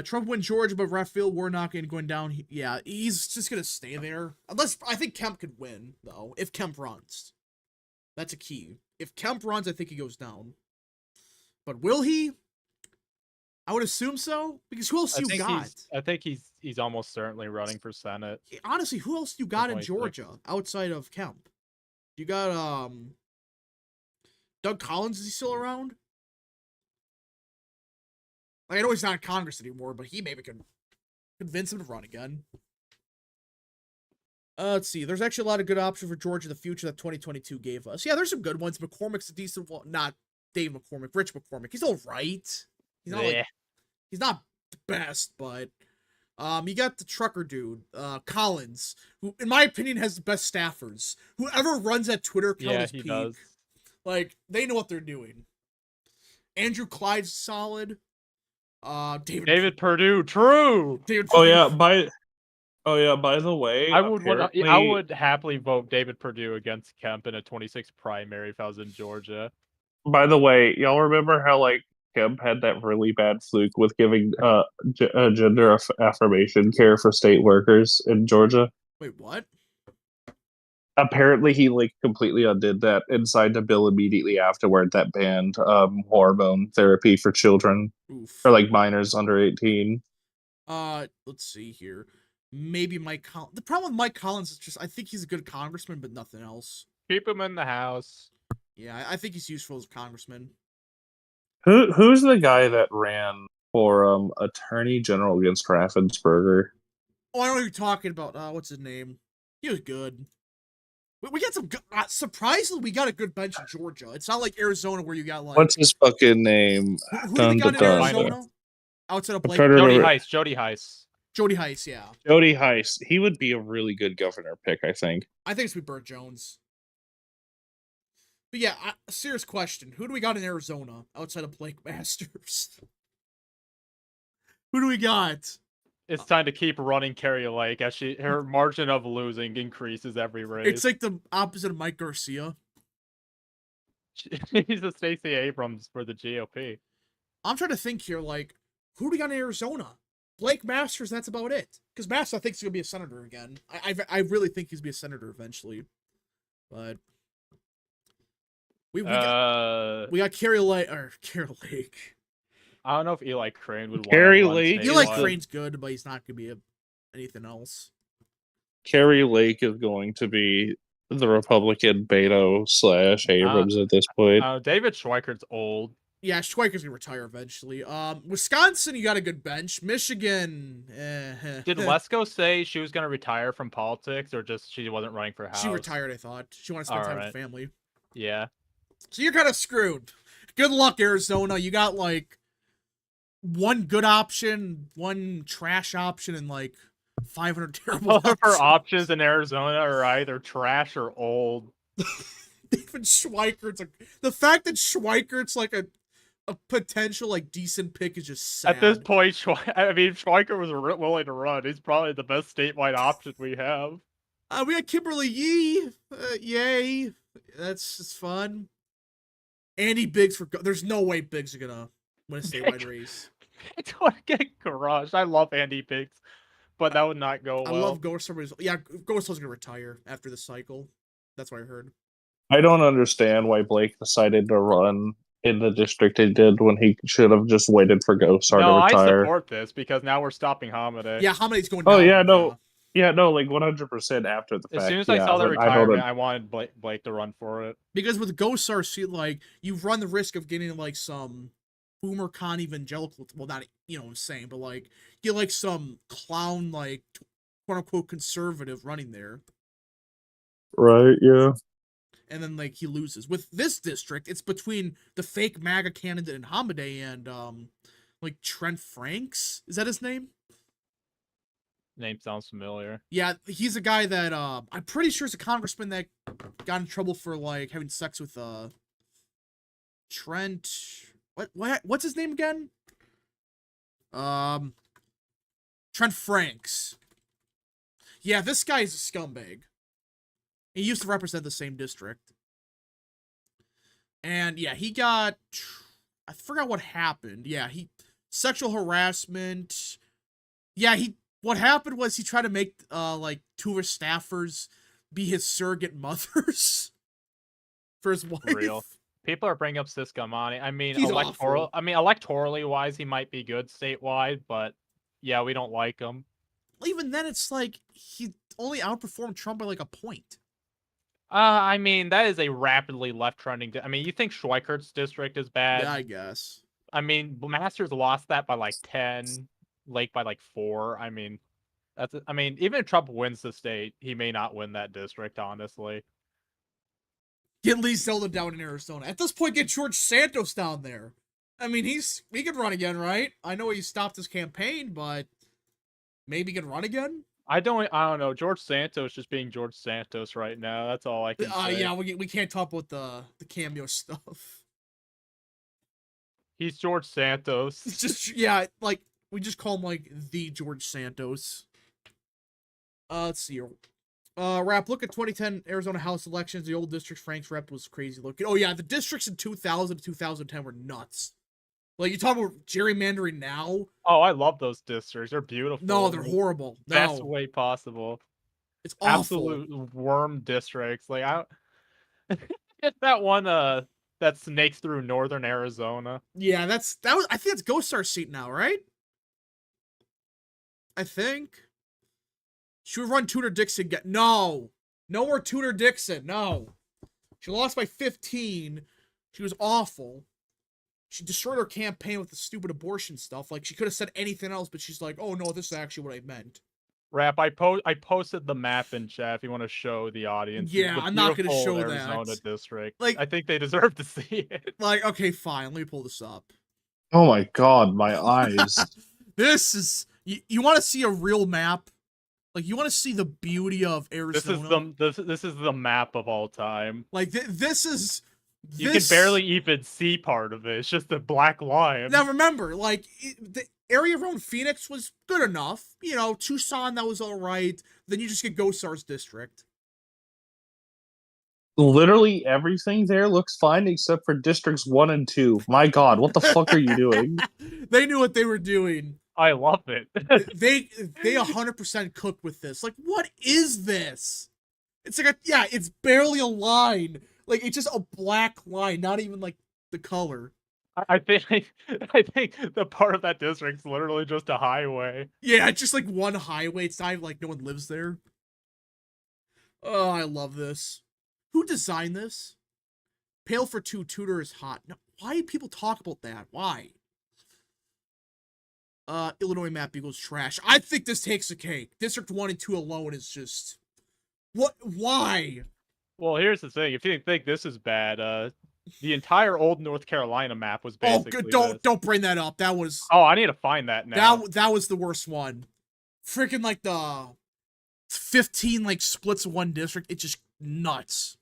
Trump win Georgia, but Raphael Warnock ain't going down. Yeah, he's just gonna stay there. Unless I think Kemp could win, though. If Kemp runs, that's a key. If Kemp runs, I think he goes down. But will he? I would assume so. Because who else you got? I think he's almost certainly running for Senate. Honestly, who else you got in Georgia outside of Kemp? You got Doug Collins. Is he still around? Like, I know he's not in Congress anymore, but he maybe could convince him to run again. Let's see. There's actually a lot of good options for Georgia in the future that 2022 gave us. Yeah, there's some good ones. McCormick's a decent one. Not Dave McCormick. Rich McCormick. He's all right. He's not he's not the best, but you got the trucker dude, Collins, who, in my opinion, has the best staffers. Whoever runs that Twitter account is peak. Does. Like, they know what they're doing. Andrew Clyde's solid. David Perdue, true. David Perdue. By the way, I would happily vote David Perdue against Kemp in a 26 primary if I was in Georgia. By the way, y'all remember how like Kemp had that really bad fluke with giving gender affirmation care for state workers in Georgia? Wait, what? Apparently, he like completely undid that and signed a bill immediately afterward that banned hormone therapy for children or like minors under 18. Let's see here. Maybe Mike Collins. The problem with Mike Collins is just I think he's a good congressman, but nothing else. Keep him in the House. Yeah, I think he's useful as a congressman. Who's the guy that ran for attorney general against Raffensperger? Oh, I know who you're talking about. What's his name? He was good. We got some good, surprisingly, we got a good bench in Georgia. It's not like Arizona where you got like... What's his fucking name? Who do we got in Arizona? outside of I'm Blake. trying to Jody remember. Heiss. Jody Heiss. Jody Heiss, yeah. Jody Heiss. He would be a really good governor pick, I think. I think it's gonna be Burt Jones. But yeah, a serious question: who do we got in Arizona outside of Blake Masters? Who do we got? It's time to keep running Carrie Lake as her margin of losing increases every race. It's like the opposite of Mike Garcia. He's a Stacey Abrams for the GOP. I'm trying to think here, like, who do we got in Arizona? Blake Masters, that's about it. Because Masters, I think, is going to be a senator again. I really think he's going to be a senator eventually. But we got Carrie Lake. I don't know if Eli Crane would want Carrie to run Lake- Eli statewide. Crane's good, but he's not going to be anything else. Carrie Lake is going to be the Republican Beto / Abrams at this point. David Schweikert's old. Yeah, Schweiker's gonna retire eventually. Wisconsin, you got a good bench. Michigan, Did Lesko say she was going to retire from politics, or just she wasn't running for House? She retired, I thought. She wanted to spend time with the family. Yeah. So you're kind of screwed. Good luck, Arizona. You got like one good option, one trash option, and like 500 terrible All of her options. options in Arizona are either trash or old. David Schweikert's the fact that Schweikert's like a potential like decent pick is just sad. At this point, Schweiker was willing to run. He's probably the best statewide option we have. We got Kimberly Yee. Yay. That's fun. Andy Biggs there's no way Biggs are gonna win a statewide race. I don't get crushed. I love Andy Biggs, but that would not go well. I love Ghost's. Yeah, Ghost's gonna retire after the cycle. That's what I heard. I don't understand why Blake decided to run in the district he did when he should have just waited for Ghostar to retire. I support this because now we're stopping Hamade. Yeah, Hamade's going down. Oh yeah, no. Yeah, no, like 100% after the fact. As soon as I saw the retirement, I wanted Blake to run for it. Because with Ghostar, like, you run the risk of getting like some boomer con evangelical, well, not, insane, but like, get like some clown, like, quote unquote conservative running there. Right, yeah. And then, like, he loses. With this district, it's between the fake MAGA candidate in Hamade and, like, Trent Franks. Is that his name? Name sounds familiar. Yeah, he's a guy that, I'm pretty sure is a congressman that got in trouble for, like, having sex with, Trent... What's his name again? Trent Franks. Yeah, this guy is a scumbag. He used to represent the same district. And yeah, he got, I forgot what happened. Yeah, sexual harassment. Yeah, what happened was he tried to make, like, two of his staffers be his surrogate mothers for his wife. Real. People are bringing up Siscomani. I mean, He's awful. electorally wise, he might be good statewide, but yeah, we don't like him. Even then, it's like he only outperformed Trump by like a point. I mean, that is a rapidly left trending. I mean, you think Schweikert's district is bad? Yeah, I guess. I mean, Masters lost that by like 10, Lake by like 4. I mean, even if Trump wins the state, he may not win that district, honestly. Get Lee Zeldin down in Arizona. At this point, get George Santos down there. I mean, he could run again, right? I know he stopped his campaign, but maybe he can run again? I don't know. George Santos just being George Santos right now. That's all I can say. Yeah, we can't talk about the cameo stuff. He's George Santos. It's just, yeah, like, we just call him, like, the George Santos. Let's see here. Rap, look at 2010 Arizona House elections. The old district Frank's rep was crazy looking. Oh, yeah, the districts in 2000 to 2010 were nuts. Like, you talking about gerrymandering now? Oh, I love those districts. They're beautiful. No, they're horrible. No. Best way possible. It's awful. Absolute worm districts. Like, it's that one that snakes through northern Arizona. Yeah, I think that's Ghostar's seat now, right? I think. She would run Tudor Dixon. No more Tudor Dixon. No. She lost by 15. She was awful. She destroyed her campaign with the stupid abortion stuff. Like, she could have said anything else, but she's like, oh, no, this is actually what I meant. Rap, I posted the map in chat if you want to show the audience. Yeah, I'm not going to show Arizona that. district. Like, I think they deserve to see it. Like, okay, fine. Let me pull this up. Oh my god, my eyes. This is you want to see a real map? Like you want to see the beauty of Arizona? This is the map of all time. Like this is. You can barely even see part of it. It's just a black line. Now remember, like the area around Phoenix was good enough. You know, Tucson that was all right. Then you just get Gosar's district. Literally everything there looks fine except for districts 1 and 2. My god, what the fuck are you doing? They knew what they were doing. I love it. they 100% cooked with this. Like, what is this? It's like it's barely a line. Like it's just a black line, not even like the color. I think the part of that district's literally just a highway. Yeah, it's just like one highway. It's not even like no one lives there. Oh, I love this. Who designed this? Pale for 2, Tudor is hot. No, why do people talk about that? Why? Illinois map equals trash. I think this takes a cake. District 1 and 2 alone is just... What? Why? Well, here's the thing. If you think this is bad, the entire old North Carolina map was basically don't bring that up. That was... Oh, I need to find that now. That was the worst one. Freaking like the 15 like splits of one district. It's just nuts.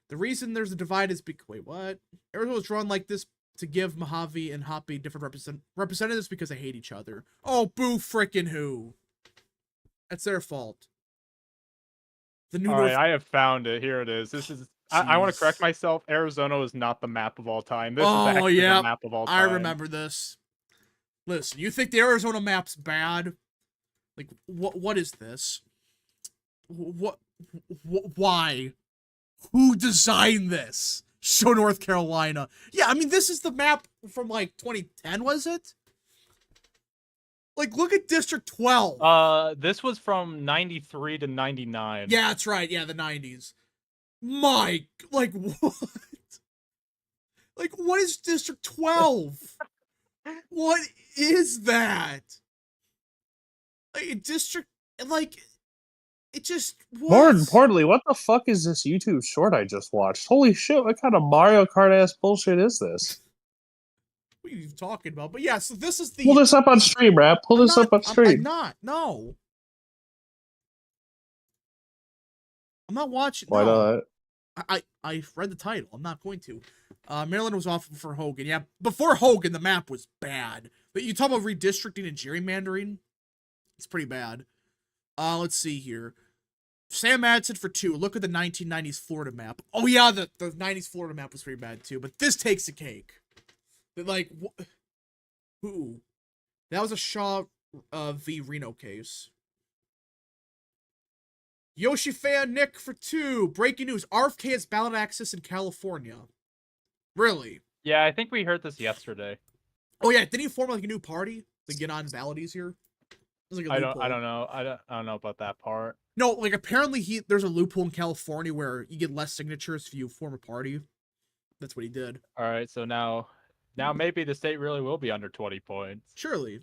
The reason there's a divide is because... Wait, what? Arizona was drawn like this to give Mojave and Hoppe different representatives because they hate each other. Oh, boo frickin' who. That's their fault. The new Alright, I have found it. Here it is. This is... I want to correct myself. Arizona is not the map of all time. This is actually the map of all time. I remember this. Listen, you think the Arizona map's bad? Like, what is this? Why? Who designed this? Show North Carolina. Yeah, I mean, this is the map from, like, 2010, was it? Like, look at District 12. This was from 93 to 99. Yeah, that's right. Yeah, the 90s. Mike, like, what? Like, what is District 12? What is that? Like, District, like... It just was. More importantly, what the fuck is this YouTube short I just watched? Holy shit, what kind of Mario Kart ass bullshit is this? What are you talking about? But yeah, so this is the... Pull this up on stream, Rap. Pull this up on stream. I'm not. No. I'm not watching. Why not? I read the title. I'm not going to. Maryland was off for Hogan. Yeah, before Hogan, the map was bad. But you talk about redistricting and gerrymandering, it's pretty bad. Let's see here. Sam Madsen for 2. Look at the 1990s Florida map. Oh yeah, the 90s Florida map was pretty bad too. But this takes a cake. But like, who? That was a Shaw v. Reno case. Yoshi fan Nick for 2. Breaking news: RFK has ballot access in California. Really? Yeah, I think we heard this yesterday. Oh yeah, didn't he form like a new party to get on ballot easier? Like I don't know. I don't know about that part. No, like apparently there's a loophole in California where you get less signatures if you form a party. That's what he did. All right, so now maybe the state really will be under 20 points. Surely.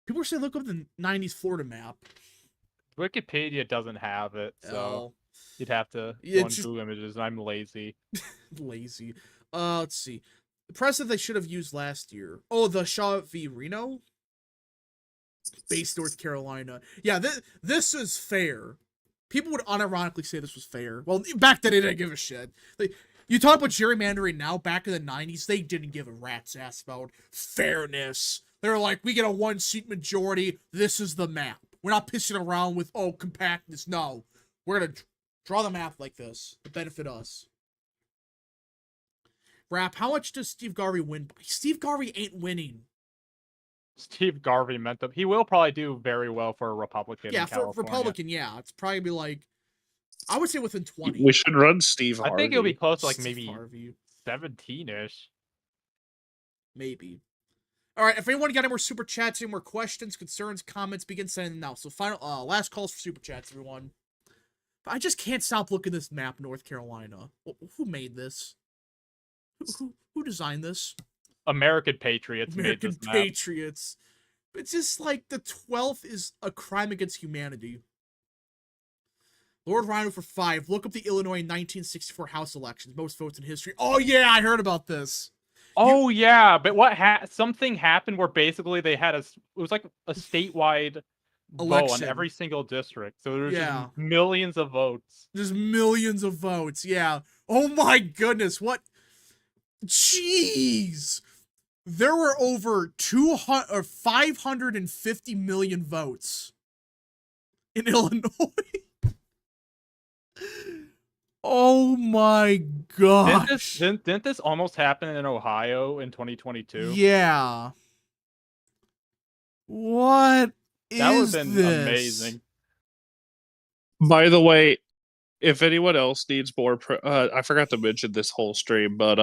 People are saying look up the 90s Florida map. Wikipedia doesn't have it, so you'd have to go on Google Images, and I'm lazy. Lazy. Let's see. The precedent they should have used last year. Oh, the Shaw v. Reno? Based North Carolina. Yeah, this is fair. People would unironically say this was fair. Well, back then they didn't give a shit. Like, you talk about gerrymandering now, back in the 90s, they didn't give a rat's ass about fairness. They were like, we get a 1-seat majority, this is the map. We're not pissing around with, oh, compactness. No. We're going to draw the map like this to benefit us. Rap, how much does Steve Garvey win by? Steve Garvey ain't winning. Steve Garvey meant that he will probably do very well for a Republican. Yeah, in California. For Republican, yeah. It's probably be like, I would say within 20. We should run Steve Harvey. I think it'll be close to like Steve maybe Harvey. 17-ish. Maybe. All right, if anyone got any more super chats, any more questions, concerns, comments, begin sending them now. So final, last calls for super chats, everyone. But I just can't stop looking at this map, North Carolina. Who made this? Who designed this? American Patriots American made this map. Patriots. It's just like the 12th is a crime against humanity. Lord Rhino for 5. Look up the Illinois 1964 House elections. Most votes in history. Oh, yeah, I heard about this. Oh, yeah, but something happened where basically they had it was like a statewide vote on every single district. So there's just millions of votes. There's millions of votes, yeah. Oh my goodness, what? Jeez! There were over 550 million votes in Illinois. Oh my gosh. Didn't this almost happen in Ohio in 2022? Yeah. What that is would have been this? amazing. By the way, if anyone else needs more, I forgot to mention this whole stream, but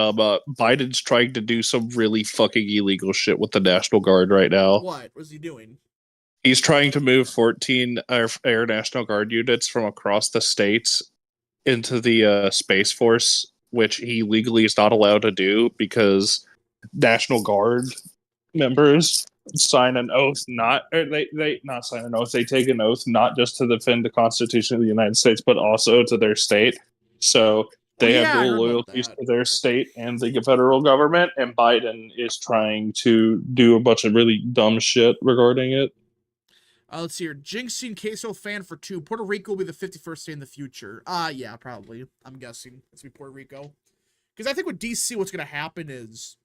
Biden's trying to do some really fucking illegal shit with the National Guard right now. What was he doing? He's trying to move 14 Air National Guard units from across the states into the Space Force, which he legally is not allowed to do because National Guard members sign an oath they not sign an oath, they take an oath not just to defend the Constitution of the United States but also to their state, so they have dual loyalties to their state and the federal government, and Biden is trying to do a bunch of really dumb shit regarding it. Let's see here. Jinxing Queso fan for 2. Puerto Rico will be the 51st state in the future. Yeah, probably. I'm guessing it's gonna be Puerto Rico. Because I think with DC, what's gonna happen is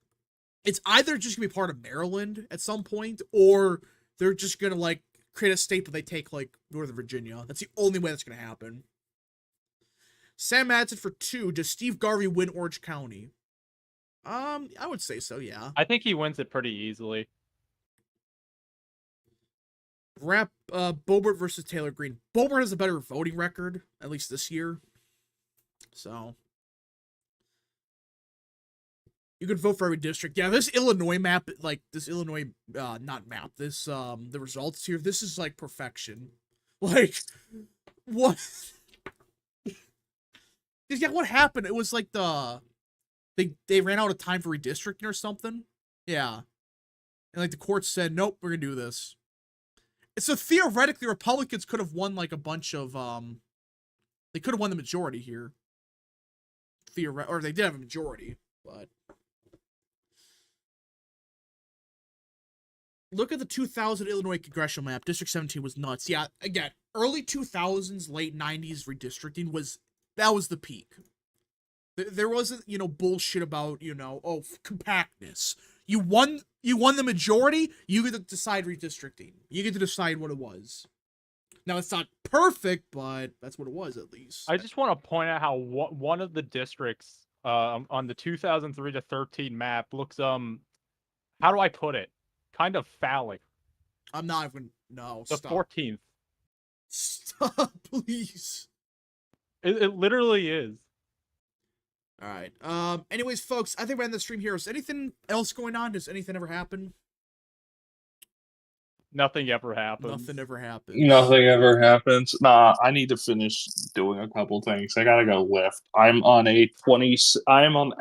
it's either just gonna be part of Maryland at some point, or they're just gonna like create a state, but they take like Northern Virginia. That's the only way that's gonna happen. Sam Madsen for 2. Does Steve Garvey win Orange County? I would say so, yeah. I think he wins it pretty easily. Boebert versus Taylor Greene. Boebert has a better voting record, at least this year. So you could vote for every district. Yeah, this Illinois map, like this Illinois, not map. This the results here. This is like perfection. Like what? Yeah, what happened? It was like they ran out of time for redistricting or something. Yeah, and like the court said, nope, we're gonna do this. So theoretically, Republicans could have won like a bunch of they could have won the majority here. Or they did have a majority, but look at the 2000 Illinois congressional map. District 17 was nuts. Yeah, again, early 2000s, late 90s redistricting was the peak. There wasn't, bullshit about, compactness. You won the majority, you get to decide redistricting. You get to decide what it was. Now, it's not perfect, but that's what it was, at least. I just want to point out how one of the districts on the 2003 to 13 map looks, how do I put it? Kind of phallic. I'm not even, no, the stop. 14th. Stop, please. It literally is. All right. Anyways, folks, I think we're in the stream here. Is anything else going on? Does anything ever happen? Nothing ever happens. Nothing ever happens. Nothing ever happens. Nah, I need to finish doing a couple things. I gotta go lift. I'm on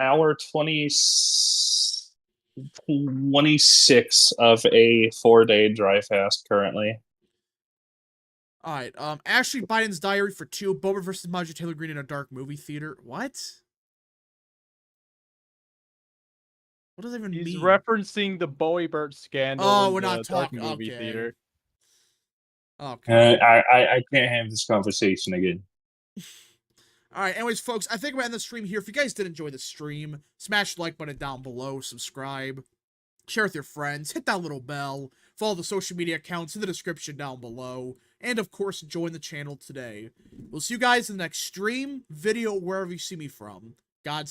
hour 26 of a 4-day dry fast currently. All right. Ashley Biden's diary for 2. Boebert versus Marjorie Taylor Greene in a dark movie theater. What? What does that even mean? He's referencing the Boebert scandal. Oh, we're not talking movie theater. Okay. I can't have this conversation again. All right. Anyways, folks, I think we're end the stream here. If you guys did enjoy the stream, smash the like button down below, subscribe, share with your friends, hit that little bell, follow the social media accounts in the description down below, and of course, join the channel today. We'll see you guys in the next stream, video, wherever you see me from. Godspeed.